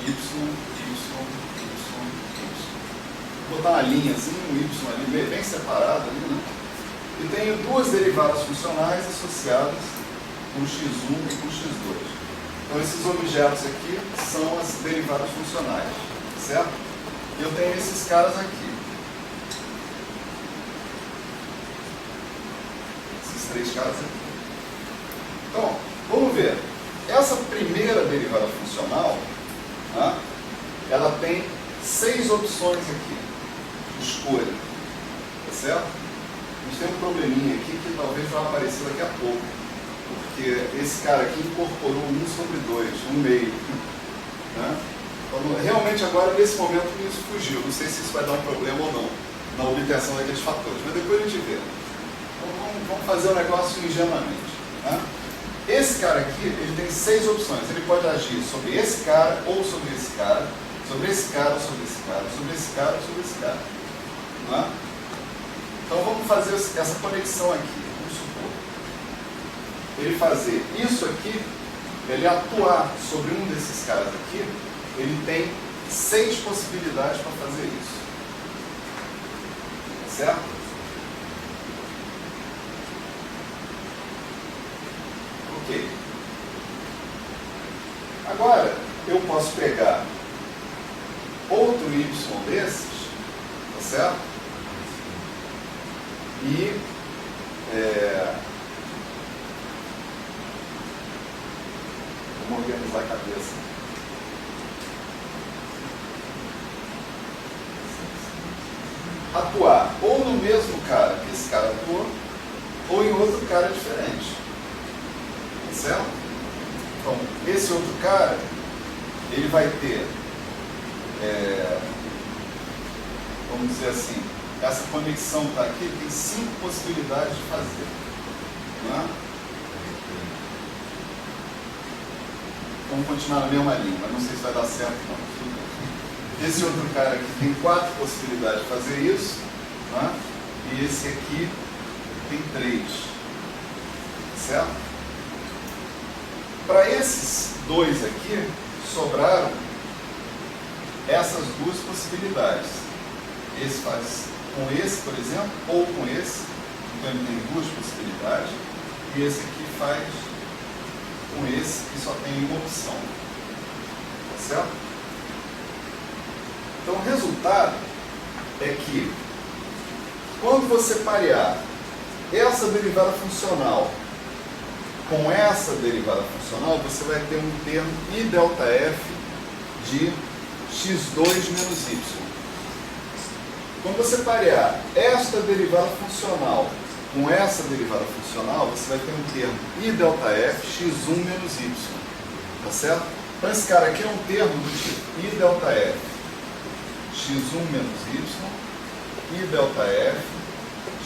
Y. Vou botar uma linhazinha, um y ali bem separado ali, né? E tenho 2 derivadas funcionais associadas com x1 e com x2. Então esses objetos aqui são as derivadas funcionais, certo? E eu tenho esses caras aqui. Esses 3 caras aqui. Então, vamos ver. Essa primeira derivada funcional, né, ela tem 6 opções aqui de escolha, tá certo? A gente tem um probleminha aqui que talvez vai aparecer daqui a pouco, porque esse cara aqui incorporou 1 sobre 2, 1/2, né? Então, realmente agora, nesse momento, isso fugiu. Não sei se isso vai dar um problema ou não na obtenção daqueles fatores, mas depois a gente vê. Então, vamos fazer o negócio ingenuamente, né? Esse cara aqui, ele tem 6 opções. Ele pode agir sobre esse cara, ou sobre esse cara, sobre esse cara, sobre esse cara, sobre esse cara, sobre esse cara. Né? Então vamos fazer essa conexão aqui. Vamos supor. Ele fazer isso aqui, ele atuar sobre um desses caras aqui, ele tem 6 possibilidades para fazer isso. Certo? Ok. Agora, eu posso pegar outro y desses, tá certo? E vamos organizar a cabeça. Atuar ou no mesmo cara que esse cara atuou, ou em outro cara diferente. Tá certo? Então, esse outro cara, ele vai ter, vamos dizer assim, essa conexão está aqui, tem 5 possibilidades de fazer. Não é? Vamos continuar na mesma linha, mas não sei se vai dar certo não. Esse outro cara aqui tem 4 possibilidades de fazer isso, não é? E esse aqui tem 3. Certo? Para esses 2 aqui, sobraram essas 2 possibilidades. Esse faz com esse, por exemplo, ou com esse. Então ele tem 2 possibilidades. E esse aqui faz com esse, que só tem uma opção. Tá certo? Então o resultado é que, quando você parear essa derivada funcional com essa derivada funcional, você vai ter um termo I delta F de x2 menos y. Quando você parear esta derivada funcional com essa derivada funcional, você vai ter um termo I delta F x1 menos y. Tá certo? Então esse cara aqui é um termo do tipo I delta F x1 menos y, I delta F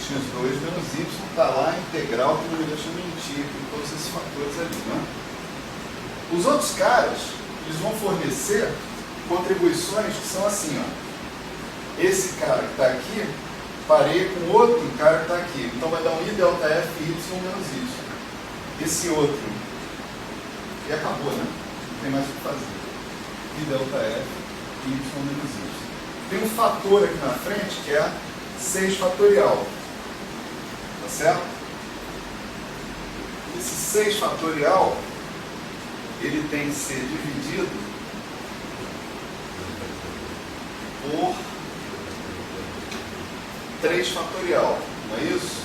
x2 menos y, está lá integral, que não me deixa mentir, com todos esses fatores ali, né? Os outros caras, eles vão fornecer contribuições que são assim, ó. Esse cara que está aqui, parei com outro cara que está aqui. Então vai dar um I delta F y menos y. Esse outro, e acabou, né? Não tem mais o que fazer. I delta F y menos y. Tem um fator aqui na frente que é 6 fatorial. Tá certo? Esse 6 fatorial, ele tem que ser dividido por 3 fatorial, não é isso?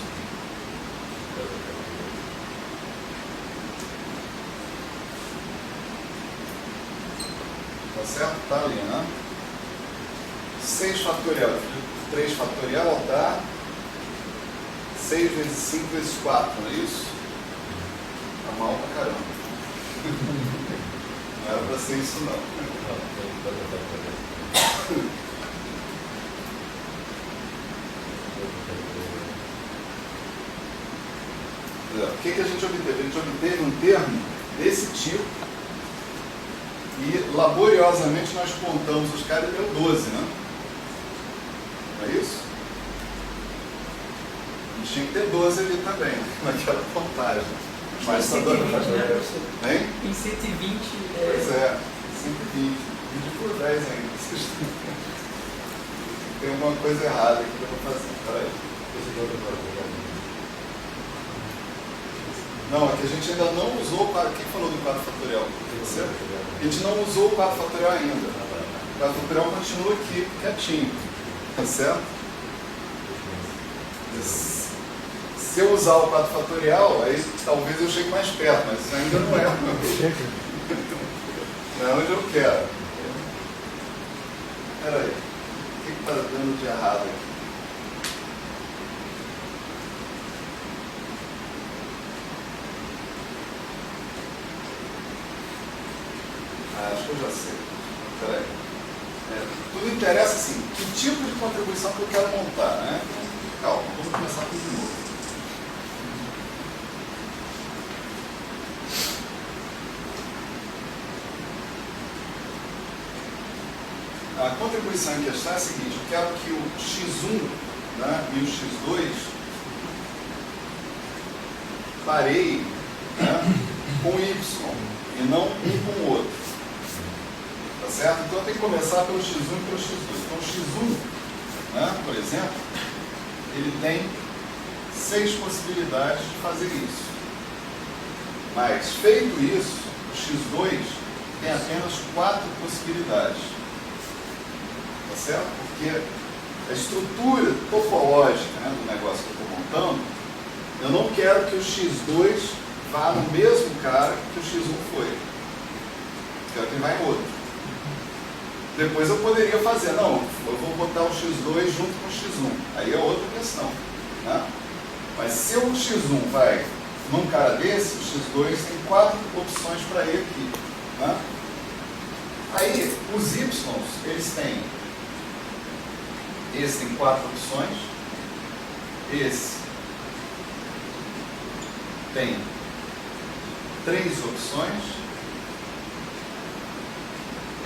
Tá certo? Tá ali, né? 6 fatorial dividido por 3 fatorial dá 6 vezes 5 vezes 4, não é isso? Tá mal pra caramba. Não era pra ser isso não. O que a gente obteve? A gente obteve um termo desse tipo e laboriosamente nós contamos os caras e deu 12, né? Não é isso? A gente tinha que ter 12 ali também, naquela contagem. Mas só 120, né? Hein? Em 120. Pois é, 120. Divide por 10 ainda. Tem alguma coisa errada aqui que eu vou fazer. Peraí. Não, é que a gente ainda não usou o 4. Quem falou do 4 fatorial? Você? A gente não usou o 4 fatorial ainda. O 4 fatorial continua aqui, quietinho. Tá certo? Se eu usar o 4 fatorial, aí talvez eu chegue mais perto, mas isso ainda não é. Não é onde eu quero. peraí, o que está dando de errado aqui? Acho que eu já sei. Peraí. Tudo interessa assim, que tipo de contribuição que eu quero montar, né? Então, calma, vamos começar tudo de novo. A contribuição em questão é a seguinte: eu quero que o x1, né, e o x2 pareiem, né, com y e não um com o outro. Tá certo? Então eu tenho que começar pelo x1 e pelo x2. Então o x1, né, por exemplo, ele tem 6 possibilidades de fazer isso. Mas feito isso, o x2 tem apenas 4 possibilidades. Tá certo? Porque a estrutura topológica, né, do negócio que eu estou montando, eu não quero que o x2 vá no mesmo cara que o x1 foi. Eu quero que ele vá em outro. Depois eu poderia fazer, não, eu vou botar o x2 junto com o x1. Aí é outra questão. Né? Mas se o x1 vai num cara desse, o x2 tem 4 opções para ir aqui. Né? Aí, os y, eles têm... Esse tem 4 opções. Esse tem 3 opções.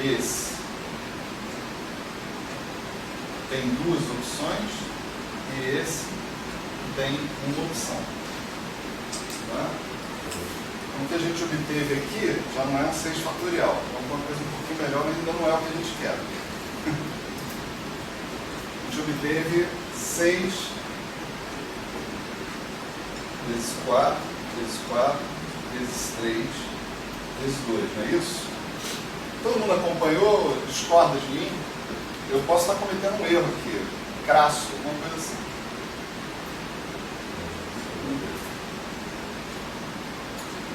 Esse tem 2 opções. E esse tem 1 opção. Tá? Então, o que a gente obteve aqui já não é um 6 fatorial. É alguma coisa um pouquinho melhor, mas ainda não é o que a gente quer. A gente obteve 6 vezes 4, vezes 4, vezes 3, vezes 2, não é isso? Todo mundo acompanhou? Discorda de mim? Eu posso estar cometendo um erro aqui, crasso, alguma coisa assim.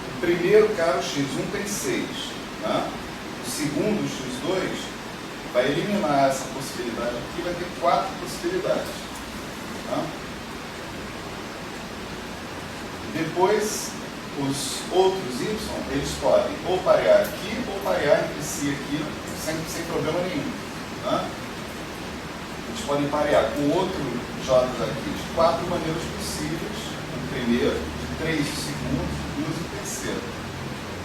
O primeiro cara, o x1, tem 6. Né? O segundo, o x2, vai eliminar essa possibilidade aqui, vai ter 4 possibilidades. Tá? Depois, os outros y, eles podem ou parear aqui, ou parear entre si aqui, sem problema nenhum. Tá? Eles podem parear com outro j aqui de 4 maneiras possíveis. O primeiro, de 3 o segundo, de 2 o terceiro.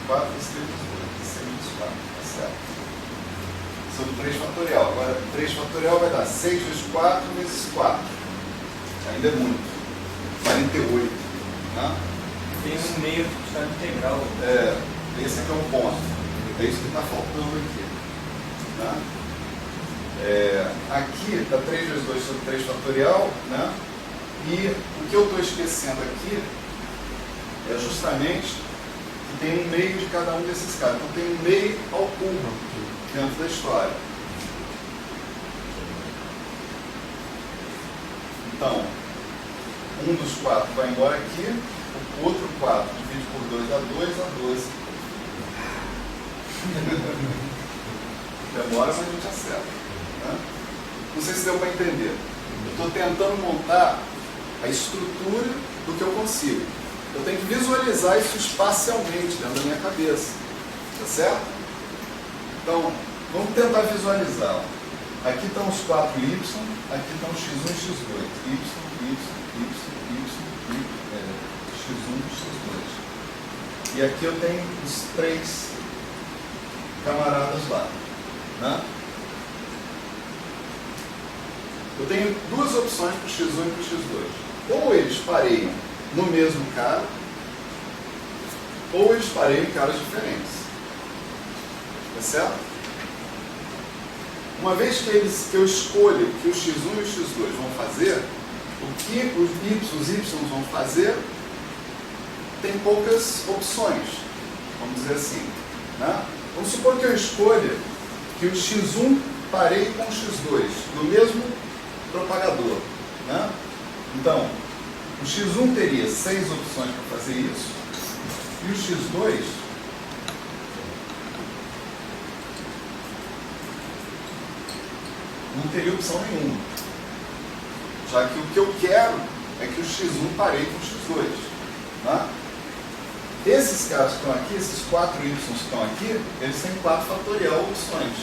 4 vezes 3 vezes 2, terceiro vezes 4, tá certo? Sobre 3 fatorial. Agora, 3 fatorial vai dar 6 vezes 4 vezes 4. Ainda é muito. 48. Né? Tem um meio que está integral. Esse aqui é um ponto. É isso que está faltando aqui. Tá? Aqui está 3 vezes 2 sobre 3 fatorial. Né? E o que eu estou esquecendo aqui é justamente que tem um meio de cada um desses caras. Então tem um meio ao cubo dentro da história. Então, um dos 4 vai embora aqui, o outro 4 divide por 2 dá 2, dá 12. Demora, mas a gente acerta. Né? Não sei se deu para entender. Eu estou tentando montar a estrutura do que eu consigo. Eu tenho que visualizar isso espacialmente dentro da minha cabeça. Tá certo? Então, vamos tentar visualizar. Aqui estão os 4y, aqui estão os x1 e x2. X1 e x2. E aqui eu tenho os 3 camaradas lá. Né? Eu tenho 2 opções para o x1 e para o x2. Ou eles pareiam no mesmo cara, ou eles pareiam em caras diferentes. Tá certo? Uma vez que eu escolho o que o x1 e o x2 vão fazer, o que os y vão fazer, tem poucas opções, vamos dizer assim. Né? Vamos supor que eu escolha que o x1 pareie com o x2, no mesmo propagador. Né? Então, o x1 teria 6 opções para fazer isso, e o x2 não teria opção nenhuma. Já que o que eu quero é que o x1 pareie com o x2. Tá? Esses caras que estão aqui, esses 4 y que estão aqui, eles têm 4 fatorial opções.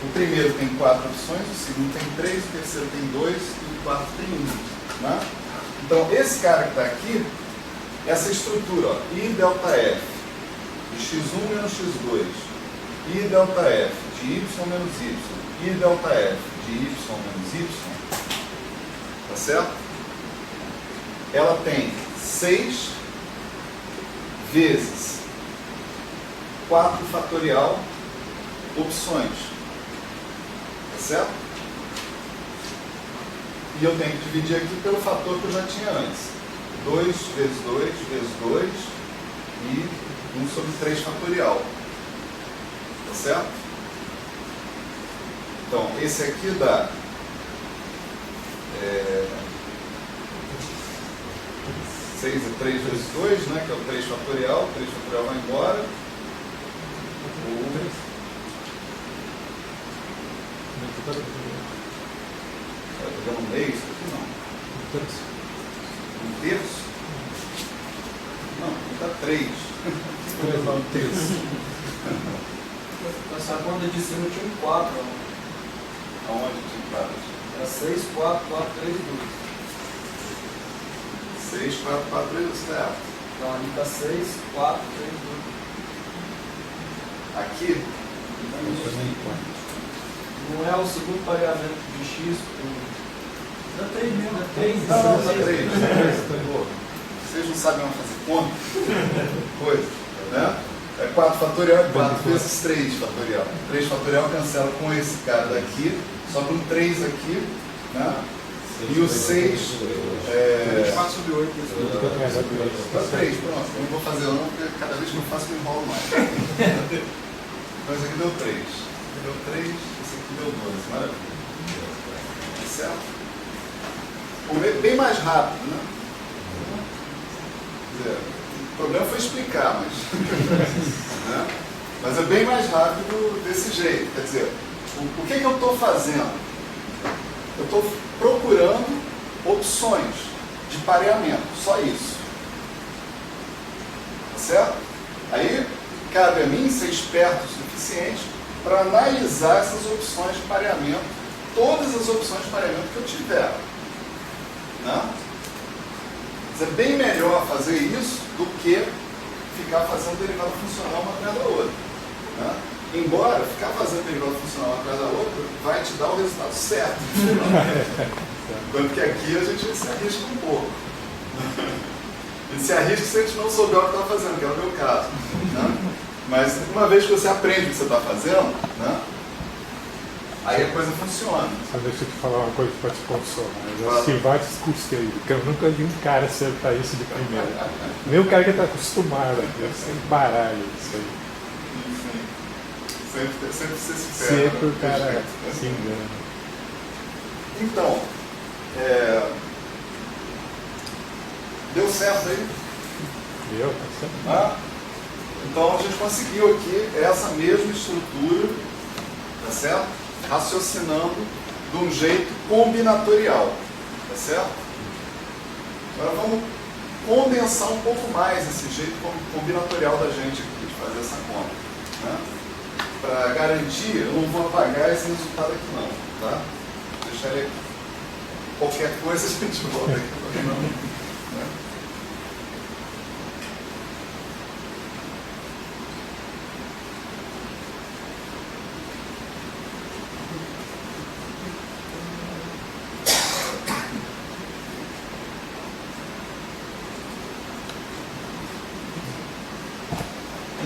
O primeiro tem 4 opções, o segundo tem 3, o terceiro tem 2 e o quarto tem 1. Tá? Então, esse cara que está aqui, essa estrutura, ó, I delta F de x1 menos x2, I delta F de y menos y, I delta F de y menos y, tá certo? Ela tem 6 vezes 4 fatorial opções, tá certo? E eu tenho que dividir aqui pelo fator que eu já tinha antes. 2 vezes 2 vezes 2 e 1 sobre 3 fatorial. Tá certo? Então, esse aqui dá 6 é 3 vezes 2, né, que é o 3 fatorial. 3 fatorial vai embora. Vai pegar um meio, isso aqui não. Um terço? Não, aqui está 3. Vou levar um terço. Essa conta de cima tinha um 4. Aonde tinha 4? Era 6, 4, 4, 3 e 2. 6, 4, 4, 3, certo. Então ali está 6, 4, 3 e 2. Aqui, Não é o segundo pagamento de X por... Dá 3 mil, dá 3. não, dá 3. Vocês não sabem onde fazer conta? Coisa, né? É 4 fatorial é 4 vezes 3 fatorial. 3 fatorial cancela com esse cara daqui, só com 3 aqui, né? E o 6 é... 4 sobre 8. Dá 3, pronto. Eu não vou fazer não, porque cada vez que eu faço eu enrolo mais. Então esse aqui deu 3. Deu 3, esse aqui deu 12. Maravilha. Certo? Bem mais rápido, né? Quer dizer, o problema foi explicar, né? Mas é bem mais rápido desse jeito. Quer dizer, o que eu estou fazendo? Eu estou procurando opções de pareamento, só isso. Tá certo? Aí cabe a mim ser esperto o suficiente para analisar essas opções de pareamento, todas as opções de pareamento que eu tiver. Né? Mas é bem melhor fazer isso do que ficar fazendo derivada funcional uma atrás da outra. Né? Embora ficar fazendo derivada funcional uma atrás da outra vai te dar o resultado certo. Tanto que aqui a gente se arrisca um pouco. A gente se arrisca se a gente não souber o que está fazendo, que é o meu caso. Né? Mas uma vez que você aprende o que você está fazendo, né? Aí a coisa funciona. Só deixa eu te falar uma coisa para te consolar. Eu já assisti vários cursos aí, porque eu nunca vi um cara acertar isso de primeira. Nem o cara que está acostumado aqui, eu sempre baralho isso aí. Sempre você se perde. Sempre o cara se engana. Então, deu certo aí? Deu, tá certo. Ah? Então a gente conseguiu aqui essa mesma estrutura, tá certo? Raciocinando de um jeito combinatorial, tá certo? Agora vamos condensar um pouco mais esse jeito combinatorial da gente aqui de fazer essa conta, né? Para garantir, eu não vou apagar esse resultado aqui não, tá? Vou deixar ele aqui. Qualquer coisa a gente volta aqui, né?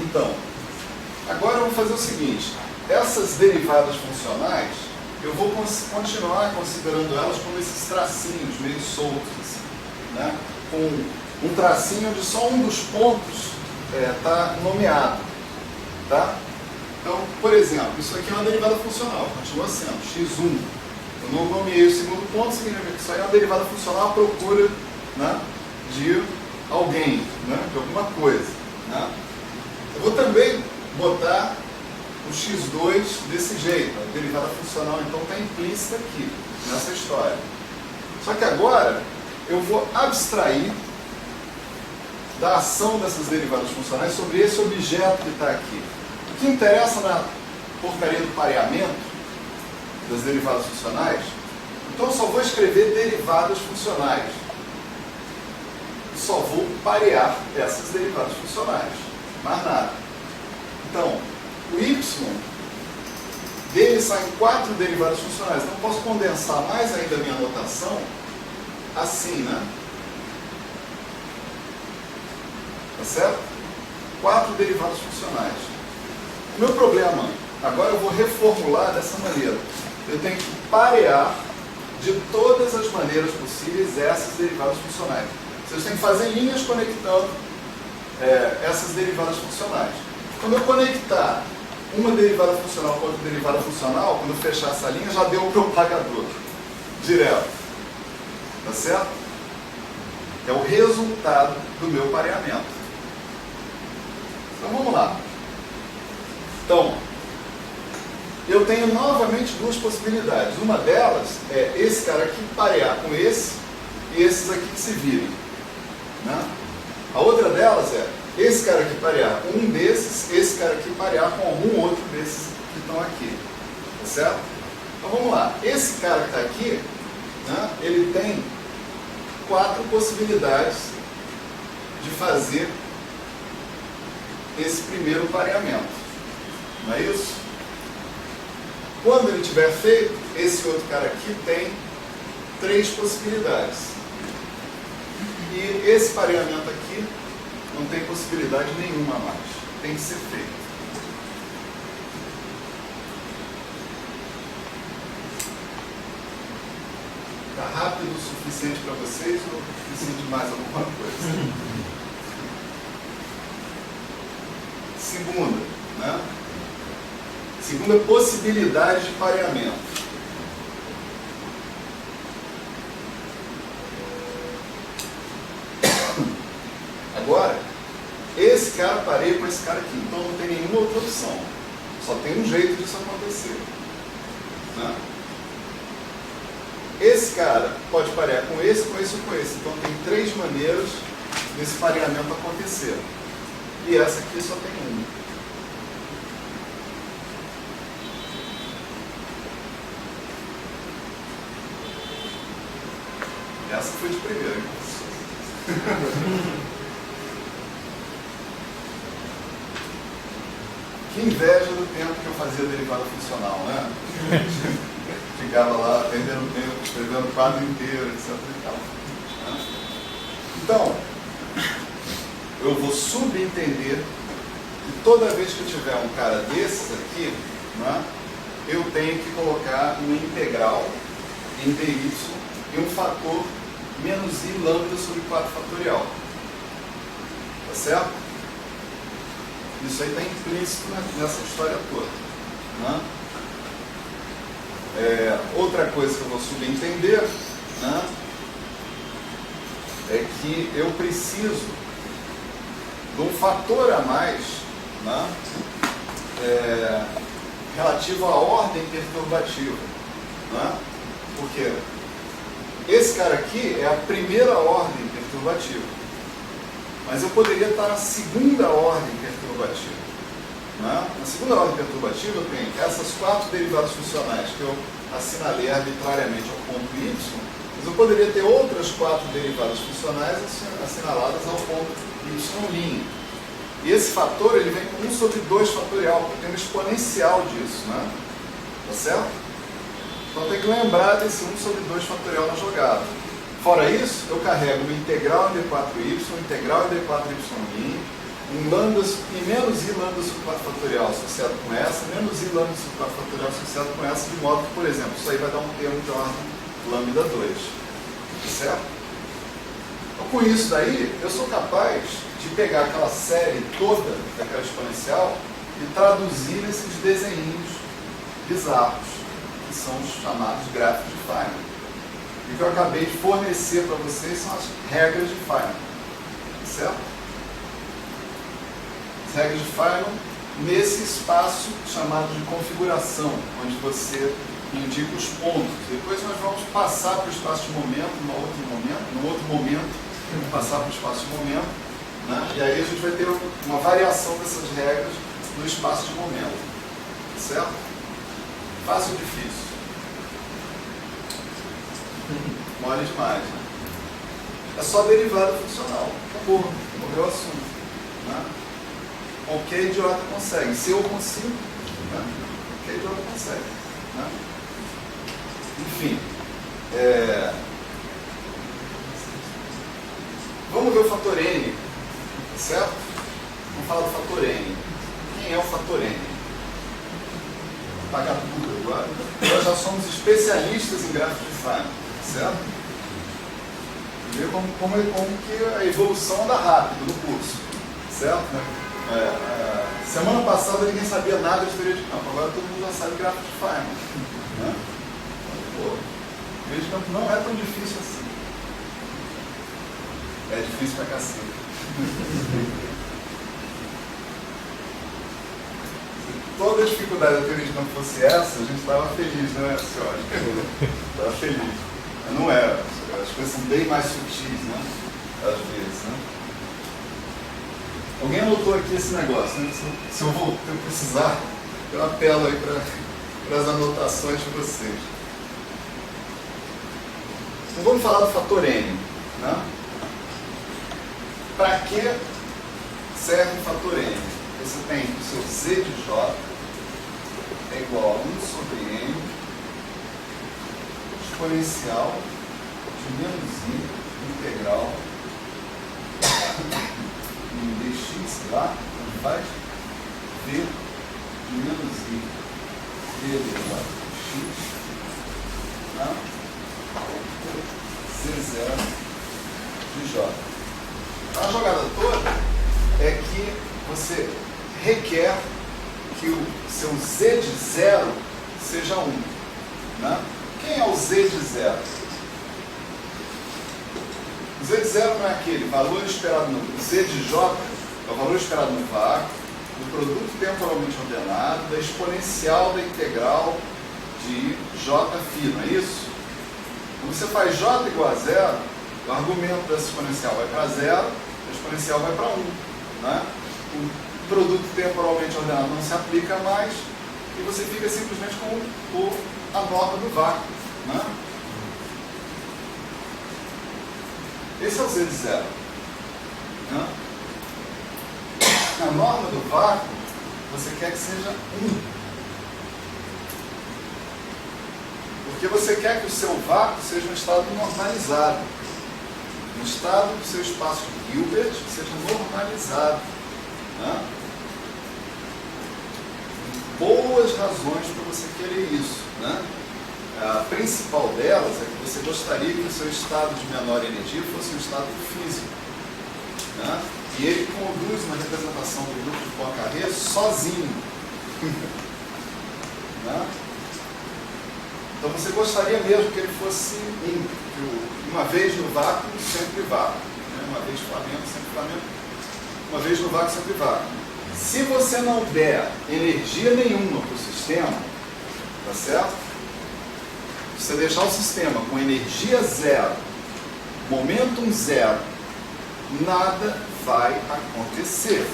Então, agora vamos fazer o seguinte, essas derivadas funcionais, eu vou continuar considerando elas como esses tracinhos meio soltos, assim, né? Com um tracinho onde só um dos pontos está nomeado, tá? Então, por exemplo, isso aqui é uma derivada funcional, continua sendo x1. Eu não nomeei o segundo ponto, significa que isso aí é uma derivada funcional à procura, né, de alguém, né, de alguma coisa, né? Eu vou também botar o x2 desse jeito, a derivada funcional então está implícita aqui, nessa história. Só que agora eu vou abstrair da ação dessas derivadas funcionais sobre esse objeto que está aqui. O que interessa na porcaria do pareamento das derivadas funcionais, então eu só vou escrever derivadas funcionais. Só vou parear essas derivadas funcionais, mais nada. Então, o y dele saem 4 derivadas funcionais. Então, eu posso condensar mais ainda a minha notação assim, né? Tá certo? 4 derivadas funcionais. O meu problema, agora eu vou reformular dessa maneira. Eu tenho que parear de todas as maneiras possíveis essas derivadas funcionais. Vocês têm que fazer linhas conectando essas derivadas funcionais. Quando eu conectar uma derivada funcional com outra derivada funcional, quando eu fechar essa linha, já deu o propagador direto. Tá certo? É o resultado do meu pareamento. Então vamos lá. Então, eu tenho novamente 2 possibilidades. Uma delas é esse cara aqui parear com esse e esses aqui que se virem. Né? A outra delas é esse cara aqui parear com um desses, esse cara aqui parear com algum outro desses que estão aqui. Tá certo? Então vamos lá. Esse cara que está aqui, né, ele tem 4 possibilidades de fazer esse primeiro pareamento. Não é isso? Quando ele tiver feito, esse outro cara aqui tem 3 possibilidades. E esse pareamento aqui não tem possibilidade nenhuma mais. Tem que ser feito. Está rápido o suficiente para vocês ou precisa de mais alguma coisa? Segunda, né? Segunda possibilidade de pareamento. Agora, esse cara pareia com esse cara aqui, então não tem nenhuma outra opção. Só tem um jeito disso acontecer. Né? Esse cara pode parear com esse ou com esse. Então tem 3 maneiras desse pareamento acontecer. E essa aqui só tem uma. Essa foi de primeira. Que inveja do tempo que eu fazia derivada funcional, né? Ficava lá perdendo tempo, escrevendo o quadro inteiro, etc. E tal. Então, eu vou subentender que toda vez que eu tiver um cara desses aqui, né, eu tenho que colocar uma integral em dy e um fator menos i lambda sobre 4 fatorial. Tá certo? Isso aí está implícito nessa história toda. Né? Outra coisa que eu vou subentender, né, é que eu preciso de um fator a mais, né, relativo à ordem perturbativa. Né? Porque esse cara aqui é a primeira ordem perturbativa. Mas eu poderia estar na segunda ordem perturbativa. Né? Na segunda ordem perturbativa eu tenho essas 4 derivadas funcionais que eu assinalei arbitrariamente ao ponto y, mas eu poderia ter outras 4 derivadas funcionais assinaladas ao ponto y'. E esse fator ele vem com 1 sobre 2 fatorial, porque tem um exponencial disso. Né? Tá certo? Então tem que lembrar desse 1 sobre 2 fatorial na jogada. Fora isso, eu carrego uma integral em d4y, uma integral em d4y', um lambda e menos i lambda sobre 4 fatorial associado com essa, menos i lambda sobre 4 fatorial associado com essa, de modo que, por exemplo, isso aí vai dar um termo de ordem lambda 2. Certo? Então, com isso daí, eu sou capaz de pegar aquela série toda daquela exponencial e traduzir nesses desenhinhos bizarros, que são os chamados gráficos de Feynman. E o que eu acabei de fornecer para vocês são as regras de Feynman. Certo? As regras de Feynman nesse espaço chamado de configuração, onde você indica os pontos. Depois nós vamos passar para o espaço de momento, num outro momento, passar para o espaço de momento, né? E aí a gente vai ter uma variação dessas regras no espaço de momento. Certo? Fácil ou difícil? Mole demais, né? É só derivada funcional. Acabou. Morreu o assunto. Né? Qualquer idiota consegue. Se eu consigo, né? Qualquer idiota consegue. Né? Enfim. Vamos ver o fator N. Certo? Vamos falar do fator N. Quem é o fator N? Vou pagar tudo agora. Nós já somos especialistas em gráfico de Feynman. Certo? Ver como que a evolução anda rápido no curso, certo? Semana passada ninguém sabia nada de teoria de campo, agora todo mundo já sabe gráfico de Feynman. Né? Pô, teoria de campo não é tão difícil assim. É difícil pra cacete. Se toda a dificuldade da teoria de campo fosse essa, a gente estava feliz, não é, senhora? Estava feliz. Mas não era. As coisas são bem mais sutis, né? Às vezes, né? Alguém anotou aqui esse negócio, né? Se eu precisar, eu apelo aí para as anotações de vocês. Então vamos falar do fator N, né? Para que serve o fator N? Você tem o seu Z de J é igual a 1 sobre N exponencial de menos I integral em dx, lá, onde faz V de menos I V elevado a x, tá? C0 de J. A jogada toda é que você requer que o seu Z de 0 seja 1. Né? Quem é o Z de 0? O Z de 0 não é aquele valor esperado no... O Z de J é o valor esperado no vácuo, do produto temporalmente ordenado, da exponencial da integral de J φ, não é isso? Quando você faz J igual a 0, o argumento dessa exponencial vai para 0, a exponencial vai para 1. Né? O produto temporalmente ordenado não se aplica mais e você fica simplesmente com a norma do vácuo. Né? Esse é o Z de 0. Né? A norma do vácuo, você quer que seja 1. Porque você quer que o seu vácuo seja um estado normalizado. Um estado do seu espaço de Hilbert seja normalizado. Né? Boas razões para você querer isso. Né? A principal delas é que você gostaria que o seu estado de menor energia fosse um estado físico. Né? E ele conduz uma representação do grupo de Poincaré sozinho. Né? Então você gostaria mesmo que ele fosse uma vez no vácuo, sempre vácuo. Né? Uma vez Flamengo, sempre Flamengo. Uma vez no vácuo, sempre vácuo. Se você não der energia nenhuma para o sistema, tá certo? Se você deixar o sistema com energia zero, momentum zero, nada vai acontecer.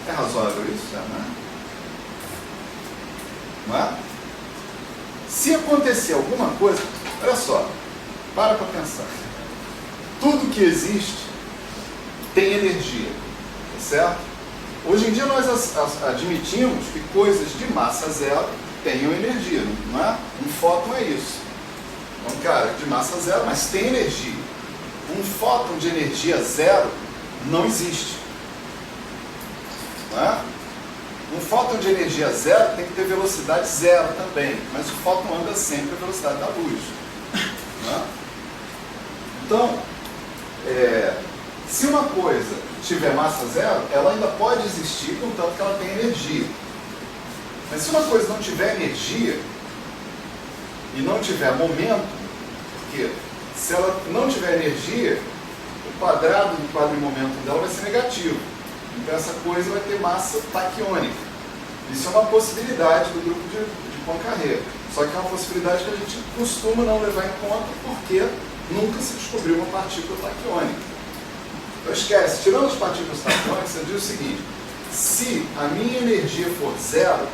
É razoável isso? Né? Não é? Se acontecer alguma coisa, olha só, para pensar. Tudo que existe tem energia, tá certo? Hoje em dia nós admitimos que coisas de massa zero tenham energia, não é? Um fóton é isso. Um cara de massa zero, mas tem energia. Um fóton de energia zero não existe. Não é? Um fóton de energia zero tem que ter velocidade zero também, mas o fóton anda sempre a velocidade da luz. Não é? Então, se uma coisa tiver massa zero, ela ainda pode existir, contanto que ela tem energia. Mas se uma coisa não tiver energia e não tiver momento, porque se ela não tiver energia, o quadrado do quadrimomento dela vai ser negativo. Então essa coisa vai ter massa taquiônica. Isso é uma possibilidade do grupo de Poincaré. Só que é uma possibilidade que a gente costuma não levar em conta porque nunca se descobriu uma partícula taquiônica. Então esquece, tirando as partículas taquiônicas, você diz o seguinte: se a minha energia for zero,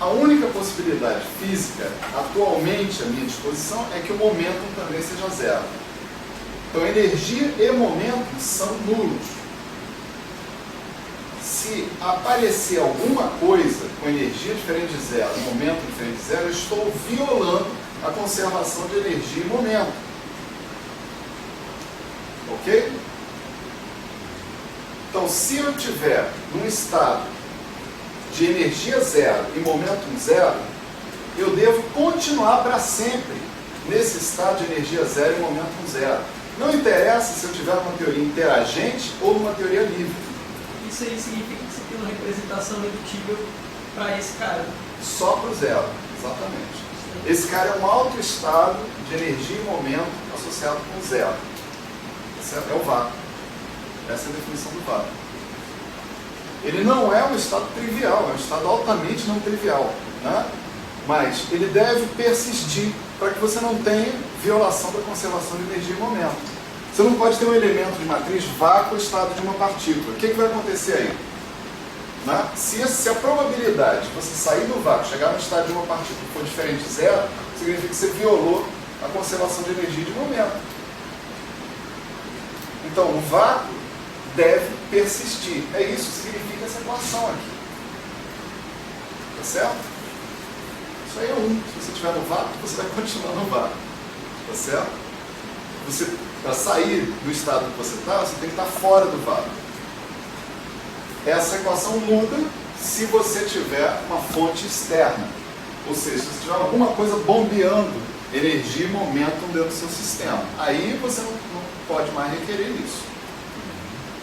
a única possibilidade física atualmente à minha disposição é que o momento também seja zero. Então energia e momento são nulos. Se aparecer alguma coisa com energia diferente de zero, momento diferente de zero, eu estou violando a conservação de energia e momento. Ok? Então, se eu tiver num estado de energia zero e momento zero, eu devo continuar para sempre nesse estado de energia zero e momento zero. Não interessa se eu tiver uma teoria interagente ou uma teoria livre. Isso aí significa que você tem uma representação redutível para esse cara. Só para o zero, exatamente. Esse cara é um alto estado de energia e momento associado com zero. Certo? É o vácuo. Essa é a definição do vácuo. Ele não é um estado trivial, é um estado altamente não trivial, né? Mas ele deve persistir para que você não tenha violação da conservação de energia e momento. Você não pode ter um elemento de matriz vácuo estado de uma partícula. O que vai acontecer aí? Né? Se a probabilidade de você sair do vácuo, chegar no estado de uma partícula for diferente de zero, significa que você violou a conservação de energia e de momento. Então, o vácuo deve persistir. É isso que significa essa equação aqui. Tá certo? Isso aí é 1. Se você estiver no vácuo, você vai continuar no vácuo. Tá certo? Para sair do estado que você está, você tem que estar fora do vácuo. Essa equação muda se você tiver uma fonte externa. Ou seja, se você tiver alguma coisa bombeando energia e momento dentro do seu sistema. Aí você não pode mais requerer isso.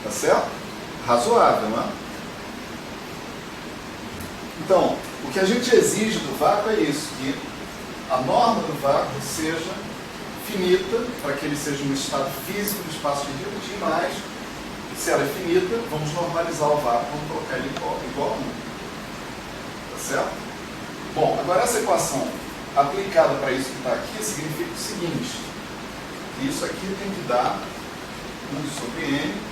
Tá certo? Razoável, não é? Então, o que a gente exige do vácuo é isso, que a norma do vácuo seja finita, para que ele seja um estado físico do espaço de Hilbert, mas se ela é finita, vamos normalizar o vácuo, vamos colocar ele igual a 1. Tá certo? Bom, agora essa equação aplicada para isso que está aqui significa o seguinte: que isso aqui tem que dar 1 sobre n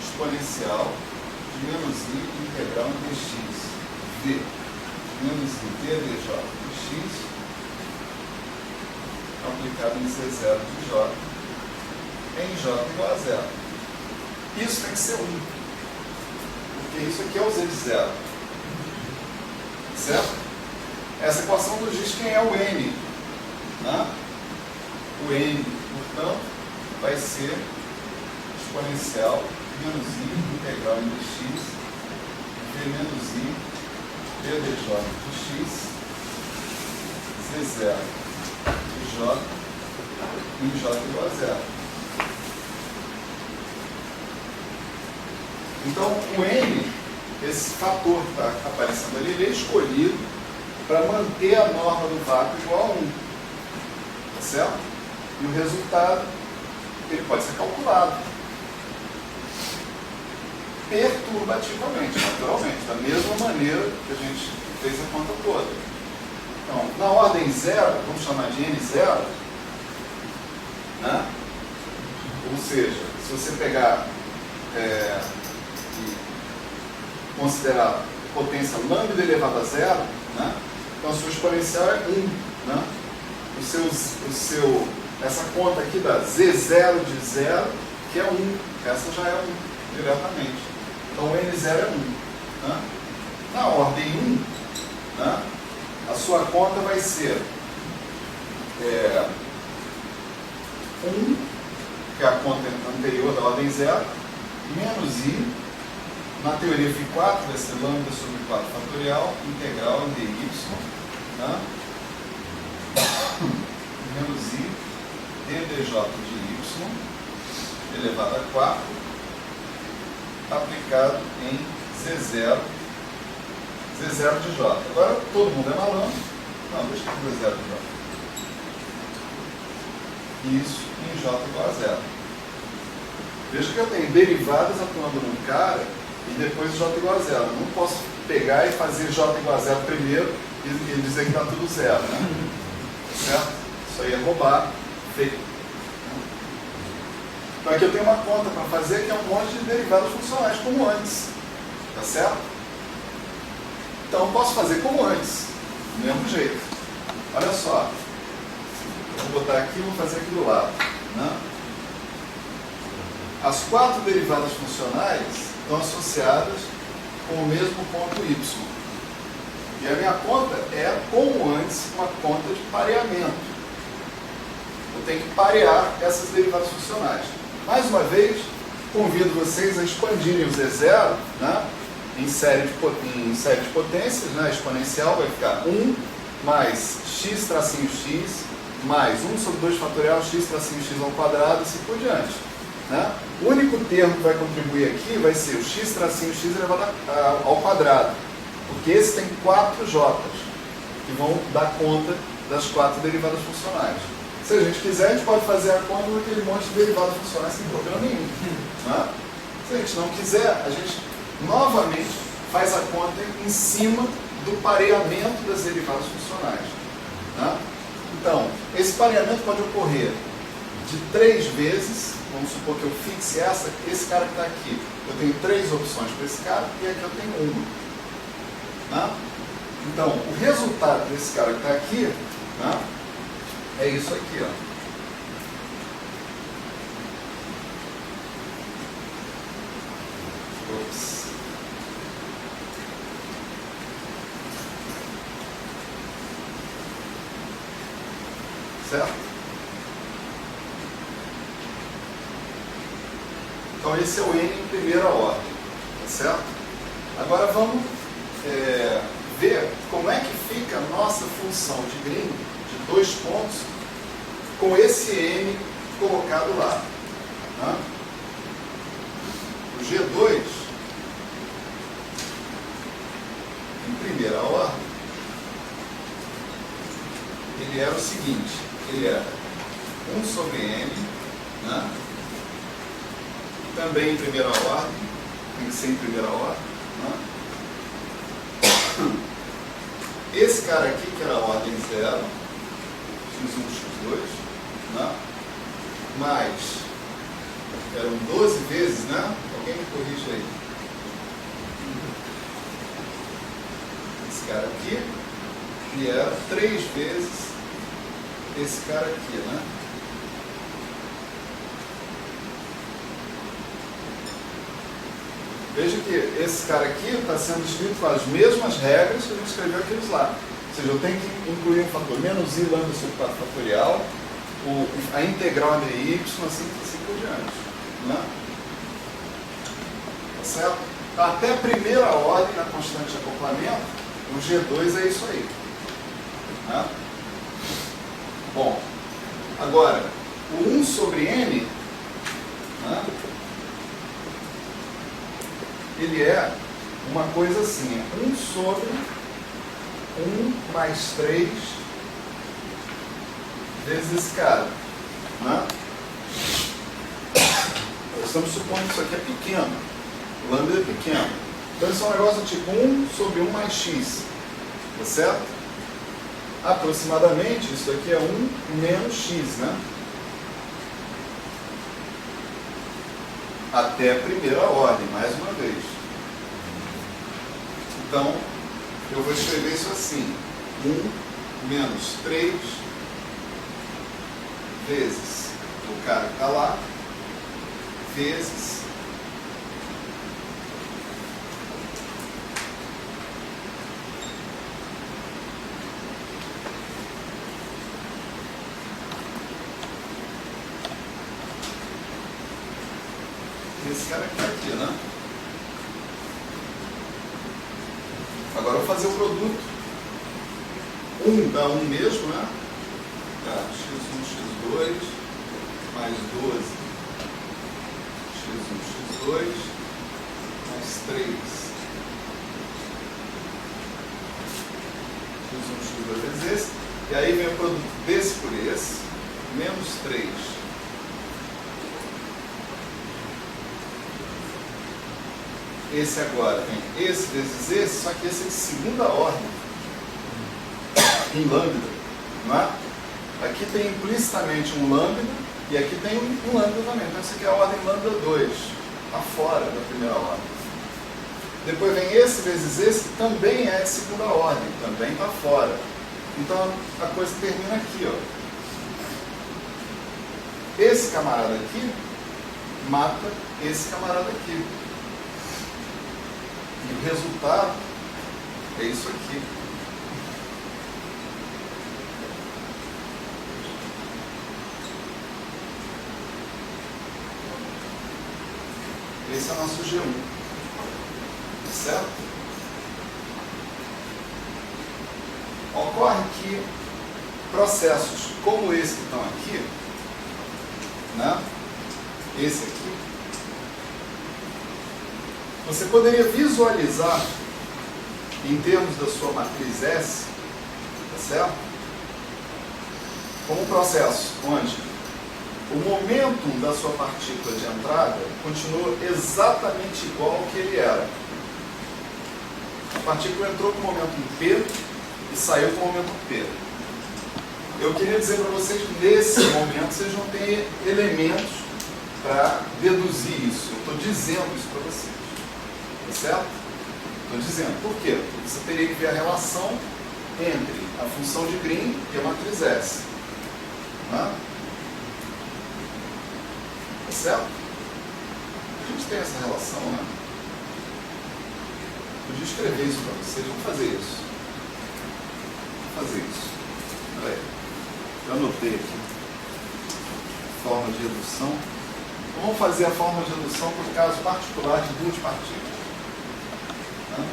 exponencial de menos i integral em dx v menos i d dj dx aplicado em C0 de J em J igual a zero. Isso tem que ser 1, porque isso aqui é o z de zero. Certo? Essa equação nos diz quem é o n. Né? O n, portanto, vai ser exponencial menos i integral em dx v menos i d dj de x z0 de j em j igual a zero. Então, o n, esse fator que está aparecendo ali, ele é escolhido para manter a norma do vácuo igual a 1. Tá certo? E o resultado, ele pode ser calculado perturbativamente, naturalmente, da mesma maneira que a gente fez a conta toda. Então, na ordem zero, vamos chamar de n0, né? Ou seja, se você pegar e considerar potência lambda elevada a zero, né? Então a sua exponencial é 1. Né? Essa conta aqui dá z0 de 0, que é 1. Essa já é 1 diretamente. Então o n0 é 1. Né? Na ordem 1, né? A sua conta vai ser 1, que é a conta anterior da ordem 0, menos i. Na teoria φ4 vai ser lambda sobre 4 fatorial, integral em dy, né? Menos i ddj de y elevado a 4 aplicado em z0 de j. Agora todo mundo é malandro. Não, deixa eu ver z0 de j. Isso em j igual a 0. Veja que eu tenho derivadas atuando num cara e depois j igual a zero. Eu não posso pegar e fazer j igual a zero primeiro e dizer que está tudo zero, né? Certo? Isso aí é roubar feito. Então aqui eu tenho uma conta para fazer que é um monte de derivadas funcionais, como antes. Tá certo? Então eu posso fazer como antes, do mesmo jeito. Olha só. Eu vou botar aqui e vou fazer aqui do lado. Né? As 4 derivadas funcionais estão associadas com o mesmo ponto y. E a minha conta é, como antes, uma conta de pareamento. Eu tenho que parear essas derivadas funcionais. Mais uma vez, convido vocês a expandirem o Z0, né, em série de potências, né, exponencial vai ficar 1 mais x tracinho x mais 1 sobre 2 fatorial x tracinho x ao quadrado e assim por diante. Né? O único termo que vai contribuir aqui vai ser o x tracinho x elevado ao quadrado, porque esse tem 4 j's, que vão dar conta das 4 derivadas funcionais. Se a gente quiser, a gente pode fazer a conta daquele monte de derivadas funcionais sem problema nenhum. Né? Se a gente não quiser, a gente novamente faz a conta em cima do pareamento das derivadas funcionais. Né? Então, esse pareamento pode ocorrer de 3 vezes. Vamos supor que eu fixe esse cara que está aqui. Eu tenho 3 opções para esse cara e aqui eu tenho uma. Né? Então, o resultado desse cara que está aqui, né, é isso aqui. Ó. Ops. Certo? Então esse é o n em primeira ordem, tá certo? Agora vamos ver como é que fica a nossa função de Green de 2 pontos com esse n colocado lá. Tá? O G2, em primeira ordem, ele era o seguinte, ele era 1 sobre n, né? Também em primeira ordem, tem que ser em primeira ordem. Né? Esse cara aqui, que era a ordem 0, x1, x2, né? Mais, eram 12 vezes, né? Alguém me corrige aí. Esse cara aqui, que era 3 vezes esse cara aqui, né? Veja que esse cara aqui está sendo escrito com as mesmas regras que a gente escreveu aqueles lá. Ou seja, eu tenho que incluir um fator menos i lambda sobre 4 fatorial, a integral entre y, assim por diante. Né? Tá certo? Até a primeira ordem na constante de acoplamento, o G2 é isso aí. Né? Bom, agora, o 1 sobre n, né? Ele é uma coisa assim, 1 sobre 1 mais 3 vezes esse cara. Né? Estamos supondo que isso aqui é pequeno, o lambda é pequeno. Então isso é um negócio tipo 1 sobre 1 mais x, tá certo? Aproximadamente, isso aqui é 1 menos x, né? Até a primeira ordem, mais uma vez. Então, eu vou escrever isso assim. 1 menos 3 vezes o cara que está lá, vezes esse cara que está aqui, né? Agora eu vou fazer o produto. 1 dá 1 mesmo, né? Tá? x1, x2, mais 12, x1, x2, mais 3, x1, x2 vezes esse. E aí vem o produto desse por esse, menos 3. esse agora tem esse vezes esse, só que esse é de segunda ordem, em lambda, não é? Aqui tem implicitamente um lambda, e aqui tem um lambda também. Então, isso aqui é a ordem lambda 2, está fora da primeira ordem. Depois vem esse vezes esse, que também é de segunda ordem, também está fora. Então, a coisa termina aqui, ó. Esse camarada aqui mata esse camarada aqui. E o resultado é isso aqui. Esse é o nosso G1. Certo? Ocorre que processos como esse que estão aqui, né? Esse aqui, você poderia visualizar em termos da sua matriz S, tá certo? Como um processo onde o momento da sua partícula de entrada continua exatamente igual ao que ele era. A partícula entrou com o momento P e saiu com o momento P. Eu queria dizer para vocês que nesse momento vocês não têm elementos para deduzir isso. Eu estou dizendo isso para vocês. Tá certo? Estou dizendo. Por quê? Porque você teria que ver a relação entre a função de Green e a matriz S. Tá? Tá certo? A gente tem essa relação, né? Podia escrever isso para vocês. Vamos fazer isso. Vamos fazer isso. Olha aí. Eu anotei aqui. Forma de redução. Então, vamos fazer a forma de redução por caso particular de duas partículas. Tá?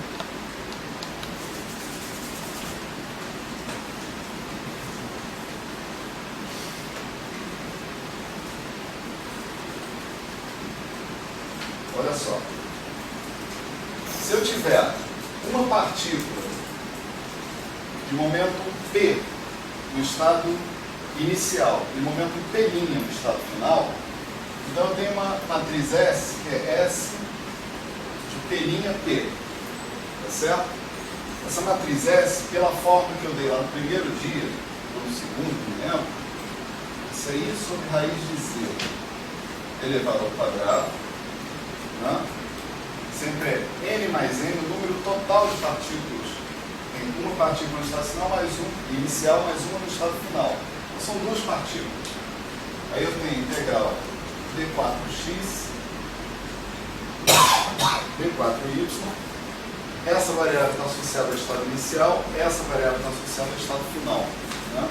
Olha só. Se eu tiver uma partícula de momento P no estado inicial e momento P' no estado final, então eu tenho uma matriz S, que é S de P', tá certo? Essa matriz S, pela forma que eu dei lá no primeiro dia, ou no segundo, não lembro, isso aí sobre raiz de Z elevado ao quadrado, né? Sempre é n mais n, o número total de partículas. Tem uma partícula no estado final, mais um inicial, mais uma no estado final. Então, são duas partículas. Aí eu tenho integral d4x, d4y. Essa variável está associada ao estado inicial, essa variável está associada ao estado final. Né?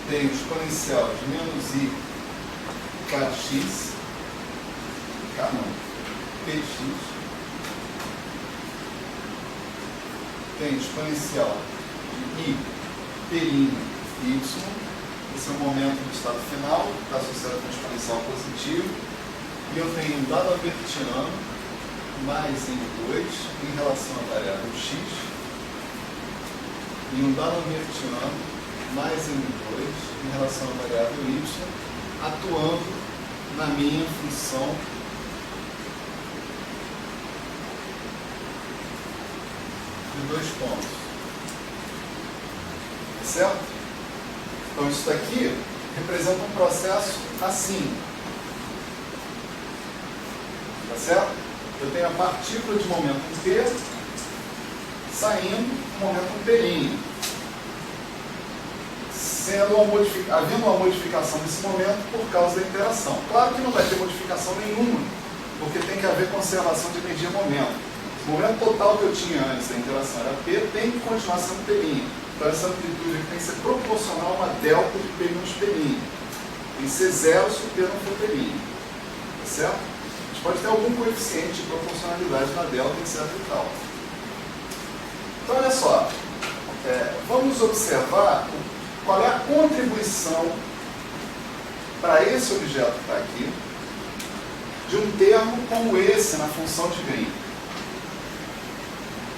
Tenho exponencial de menos i kx, k não, px, tem exponencial de i P' y, esse é o momento do estado final, está associado com exponencial positivo, e eu tenho um dado albertiano mais M2 em relação à variável x, e um dado albertiano mais M2 em relação à variável y, atuando na minha função de 2 pontos. Certo? Então isso daqui representa um processo assim. Tá certo? Eu tenho a partícula de momento P saindo do momento P'. Havendo uma modificação nesse momento por causa da interação. Claro que não vai ter modificação nenhuma, porque tem que haver conservação de energia-momento. O momento total que eu tinha antes da interação era P, tem que continuar sendo P'. Então essa amplitude aqui tem que ser proporcional a uma delta de P menos P'. Tem que ser zero se o P não for P'. Tá certo? A gente pode ter algum coeficiente de proporcionalidade na delta, etc e tal. Então olha só, vamos observar qual é a contribuição para esse objeto que está aqui de um termo como esse na função de Green.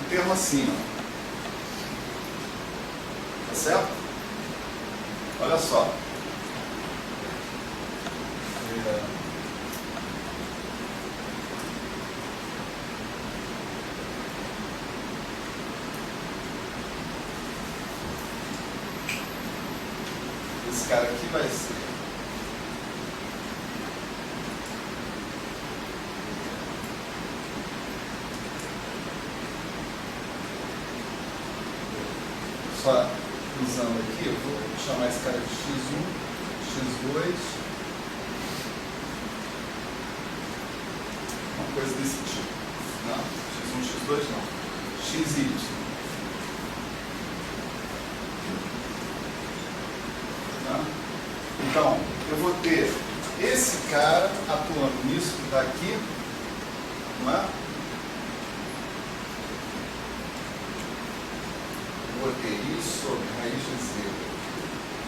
Um termo assim, ó. Tá certo? Olha só. esse cara aqui vai ser só usando aqui, eu vou chamar esse cara de x1, x2, uma coisa desse tipo. Não, x1, x2 não, xy. Tá? Então, eu vou ter esse cara atuando nisso que está aqui, não é? Vou ter isso sobre raiz de z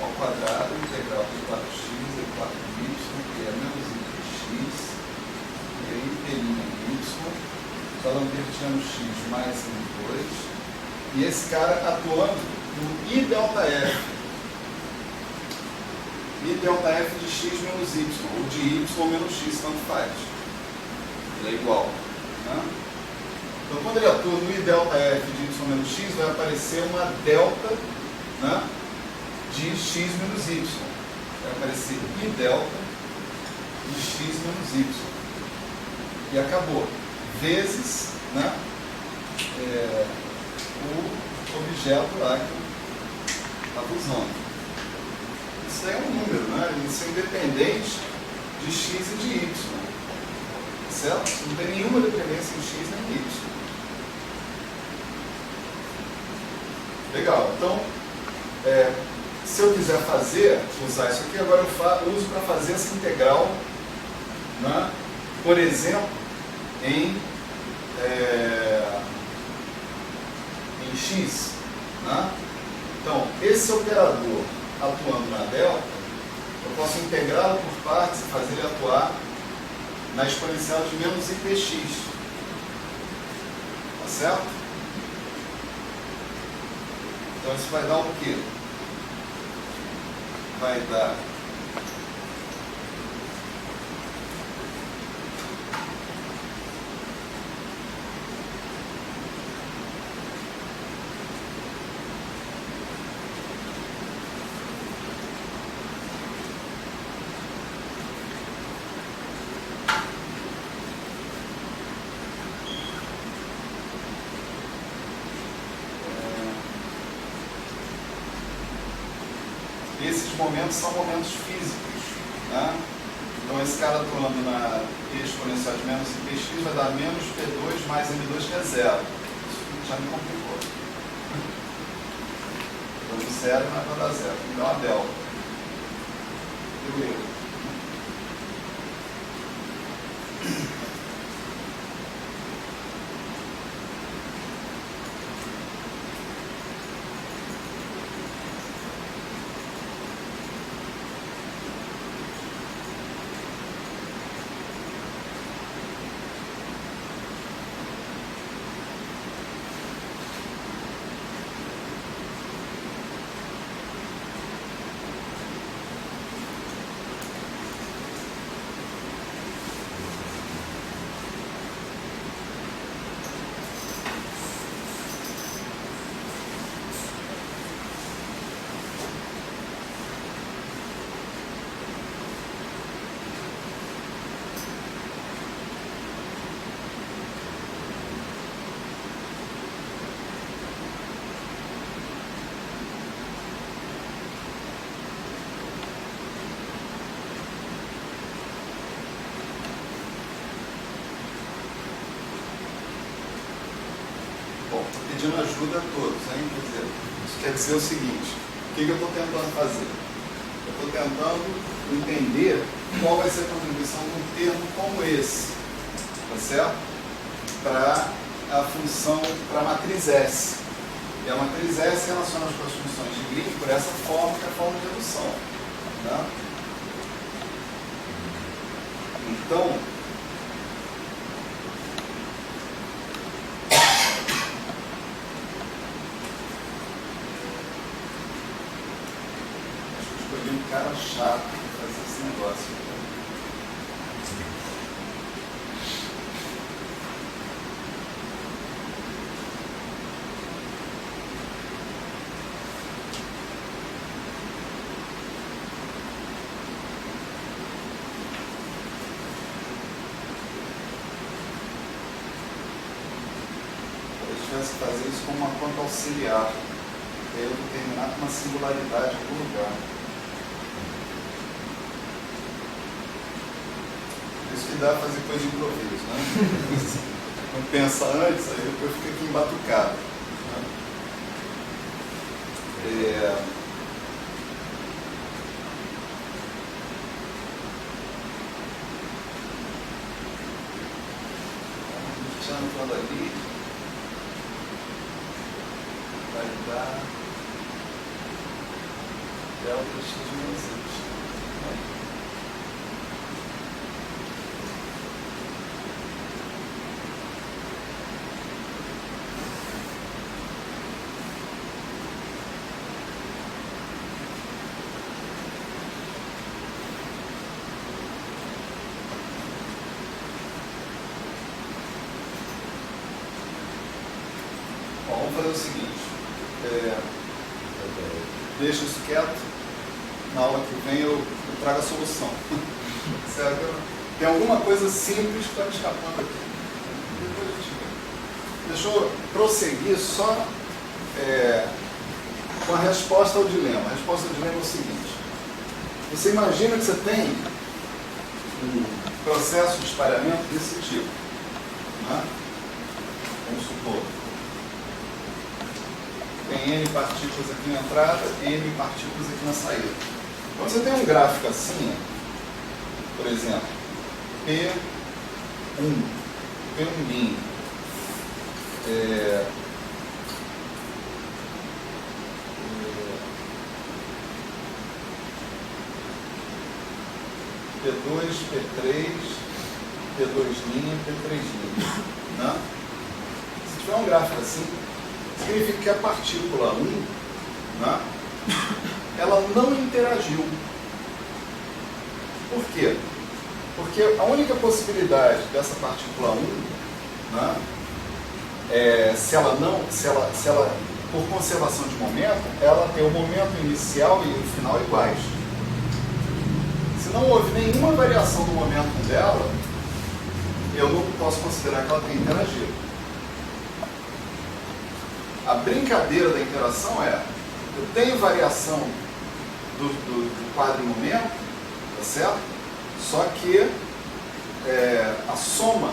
ao quadrado integral de 4x e 4y, que é menos x, e aí inteirinha y, talambertiano x mais m2, e esse cara atuando no i delta f. I delta f de x menos y, ou de y menos x, tanto faz. Ele é igual. Né? Então, quando ele atua no I delta f de y menos x, vai aparecer uma delta, né, de x menos y. Vai aparecer I delta de x menos y. E acabou. Vezes, né, o objeto lá que eu estava usando. Isso aí é um número, né? Isso é independente de x e de y. Certo? Não tem nenhuma dependência em x nem em y. Legal, então, se eu quiser usar isso aqui, agora eu uso para fazer essa integral, né, por exemplo, em x. Né? Então, esse operador atuando na delta, eu posso integrá-lo por partes e fazer ele atuar na exponencial de menos IPX. Tá certo? Então isso vai dar o quê? Vai dar esses momentos são momentos físicos, né? Então esse cara atuando na exponencial de menos IPX vai dar menos P2 mais M2, que é zero. Isso já me complicou. Então de zero não vai dar zero, então a delta. Beleza. Pedindo ajuda a todos, hein? Quer dizer, isso quer dizer o seguinte: o que eu estou tentando fazer? Eu estou tentando entender qual vai ser a contribuição de um termo como esse, tá certo? Para a função, para a matriz S. E a matriz S relaciona com as funções de Green por essa forma, que é a forma de redução. Tá? Então, um cara chato para fazer esse negócio. tivesse que fazer isso como uma conta auxiliar. E aí eu vou terminar com uma singularidade em algum lugar. Isso que dá fazer coisa de improviso, né? Não pensa antes, aí depois fica aqui embatucado. Entrando ali, vai dar delta x menos y. Vamos fazer o seguinte, deixa isso quieto, na aula que vem eu trago a solução. Certo? Tem alguma coisa simples que está me escapando aqui. Depois a gente vê. Deixa eu prosseguir só com a resposta ao dilema. A resposta ao dilema é o seguinte. Você imagina que você tem um processo de espalhamento desse tipo. Né? Vamos supor. Tem N partículas aqui na entrada, N partículas aqui na saída. Quando você tem um gráfico assim, por exemplo, P1', P2, P3, P2', P3'. Né? Se tiver um gráfico assim, significa que a partícula 1, né, ela não interagiu. Por quê? Porque a única possibilidade dessa partícula 1, né, se ela, por conservação de momento, ela tem o momento inicial e o final iguais. Se não houve nenhuma variação do momento dela, eu não posso considerar que ela tenha interagido. A brincadeira da interação é, eu tenho variação do quadro em momento, tá certo? Só que a soma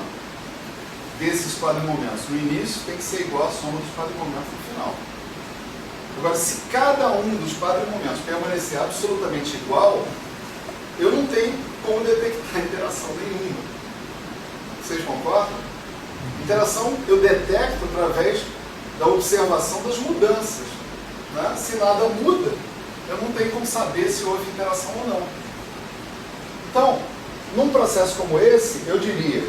desses quadrimomentos no início tem que ser igual à soma dos quadrimomentos no final. Agora, se cada um dos quadrimomentos permanecer absolutamente igual, eu não tenho como detectar interação nenhuma. Vocês concordam? Interação eu detecto através da observação das mudanças. Né? Se nada muda, eu não tenho como saber se houve interação ou não. Então, num processo como esse, eu diria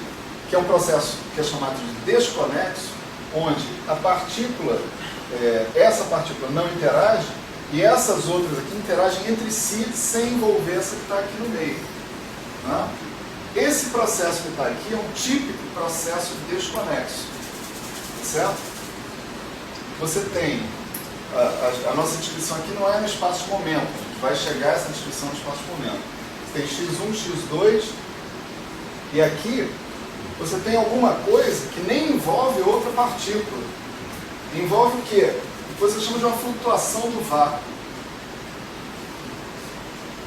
que é um processo que é chamado de desconexo, onde a partícula, essa partícula não interage, e essas outras aqui interagem entre si sem envolver essa que está aqui no meio. Né? Esse processo que está aqui é um típico processo de desconexo. Certo? Você tem, a nossa descrição aqui não é no espaço-momento, a gente vai chegar a essa descrição no espaço-momento. Você tem x1, x2, e aqui você tem alguma coisa que nem envolve outra partícula. Envolve o quê? O que você chama de uma flutuação do vácuo.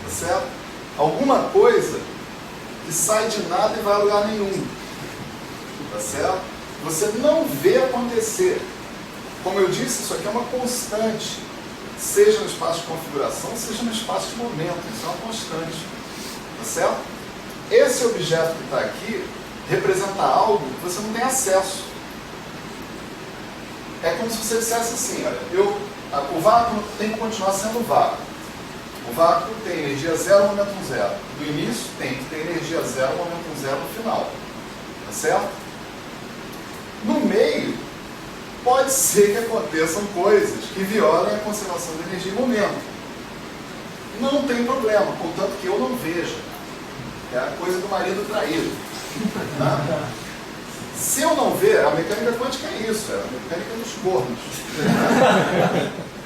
Tá certo? Alguma coisa que sai de nada e vai a lugar nenhum. Tá certo? Você não vê acontecer. Como eu disse, isso aqui é uma constante, seja no espaço de configuração, seja no espaço de momento, isso é uma constante, tá certo? Esse objeto que está aqui representa algo que você não tem acesso. É como se você dissesse assim, olha, o vácuo tem que continuar sendo vácuo. O vácuo tem energia zero, momento zero. No início tem que ter energia zero, momento zero no final, tá certo? No meio, pode ser que aconteçam coisas que violem a conservação de energia em momento. Não tem problema, contanto que eu não veja. É a coisa do marido traído. Né? Se eu não ver, a mecânica quântica é isso, é a mecânica dos cornos.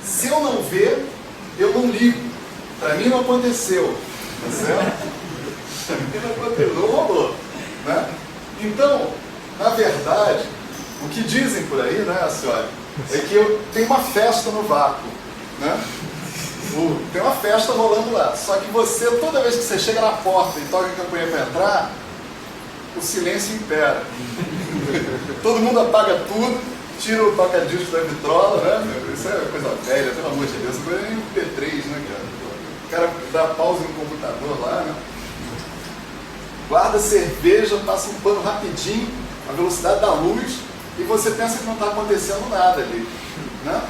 Se eu não ver, eu não ligo. Para mim não aconteceu. Tá certo? Para mim não aconteceu, não rolou. Né? Então, na verdade, O que dizem por aí, né, senhora, é que tem uma festa no vácuo, né? Tem uma festa rolando lá. Só que você, toda vez que você chega na porta e toca a campainha para entrar, o silêncio impera. Todo mundo apaga tudo, tira o toca-disco da vitrola, né? Isso é coisa velha, pelo amor de Deus. Agora é MP3, né, cara? O cara dá pausa no computador lá, né? Guarda cerveja, passa um pano rapidinho, a velocidade da luz, e você pensa que não está acontecendo nada ali, né?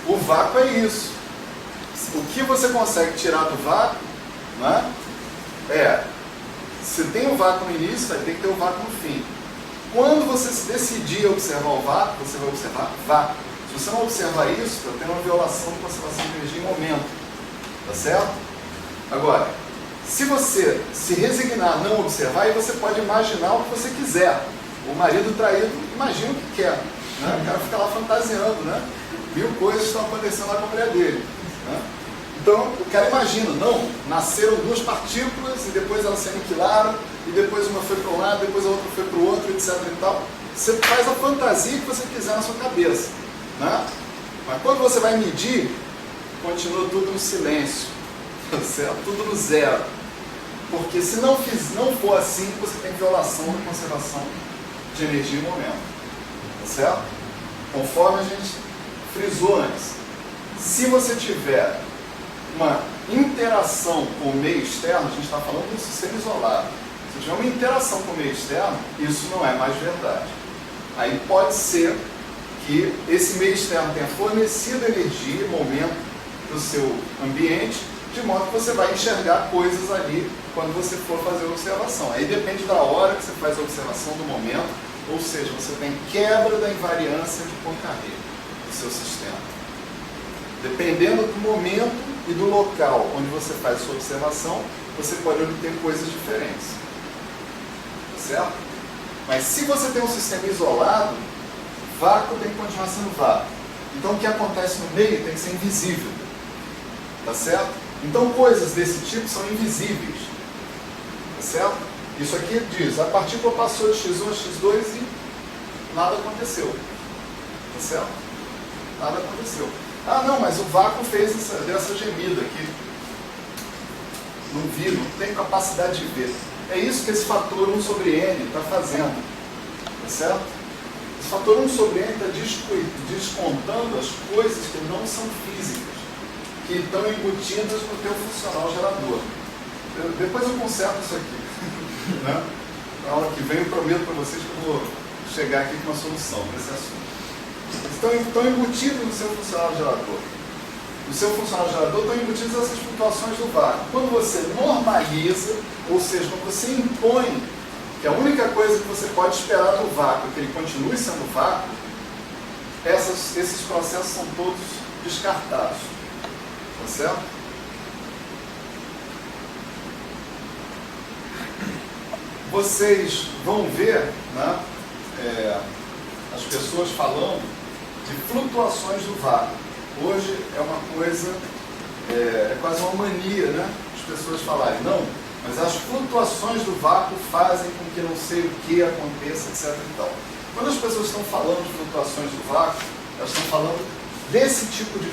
O vácuo é isso. O que você consegue tirar do vácuo, né, se tem um vácuo no início, vai ter que ter um vácuo no fim. Quando você se decidir a observar o vácuo, você vai observar vácuo. Se você não observar isso, está tendo uma violação de conservação de energia em momento. Tá certo? Agora, se você se resignar a não observar, aí você pode imaginar o que você quiser. O marido traído imagina o que quer, né? O cara fica lá fantasiando, né? 1000 coisas estão acontecendo lá com a mulher dele, né? Então, o cara imagina, não, nasceram 2 partículas e depois elas se aniquilaram, e depois uma foi para um lado, depois a outra foi para o outro, etc. e tal. Você faz a fantasia que você quiser na sua cabeça, né? Mas quando você vai medir, continua tudo no silêncio, tá certo? Tudo no zero. Porque se não for assim, você tem violação da conservação de energia em momento, tá certo? Conforme a gente frisou antes. Se você tiver uma interação com o meio externo, a gente está falando de um sistema isolado. Se tiver uma interação com o meio externo, isso não é mais verdade. Aí pode ser que esse meio externo tenha fornecido energia, momento para o seu ambiente, de modo que você vai enxergar coisas ali quando você for fazer a observação. Aí depende da hora que você faz a observação, do momento, ou seja, você tem quebra da invariância de Poincaré do seu sistema. Dependendo do momento e do local onde você faz a sua observação, você pode obter coisas diferentes. Tá certo? Mas se você tem um sistema isolado, vácuo tem que continuar sendo vácuo. Então o que acontece no meio tem que ser invisível. Tá certo? Então coisas desse tipo são invisíveis. Tá certo? Isso aqui diz, a partícula passou de x1 a x2 e nada aconteceu. Tá certo? Nada aconteceu. Ah, não, mas o vácuo fez dessa gemida aqui. Não vi, não tem capacidade de ver. É isso que esse fator 1 sobre n está fazendo. Tá certo? Esse fator 1 sobre n está descontando as coisas que não são físicas, que estão embutidas no teu funcional gerador. Depois eu conserto isso aqui. Né? Na aula que vem eu prometo para vocês que eu vou chegar aqui com uma solução para esse assunto. Estão embutidos no seu funcional gerador. No seu funcional gerador estão embutidas essas flutuações do vácuo. Quando você normaliza, ou seja, quando você impõe que a única coisa que você pode esperar do vácuo é que ele continue sendo vácuo, esses processos são todos descartados. Tá certo? Vocês vão ver, né, as pessoas falando de flutuações do vácuo. Hoje é uma coisa, é quase uma mania, né? As pessoas falarem, não, mas as flutuações do vácuo fazem com que não sei o que aconteça, etc. e tal. Quando as pessoas estão falando de flutuações do vácuo, elas estão falando desse tipo de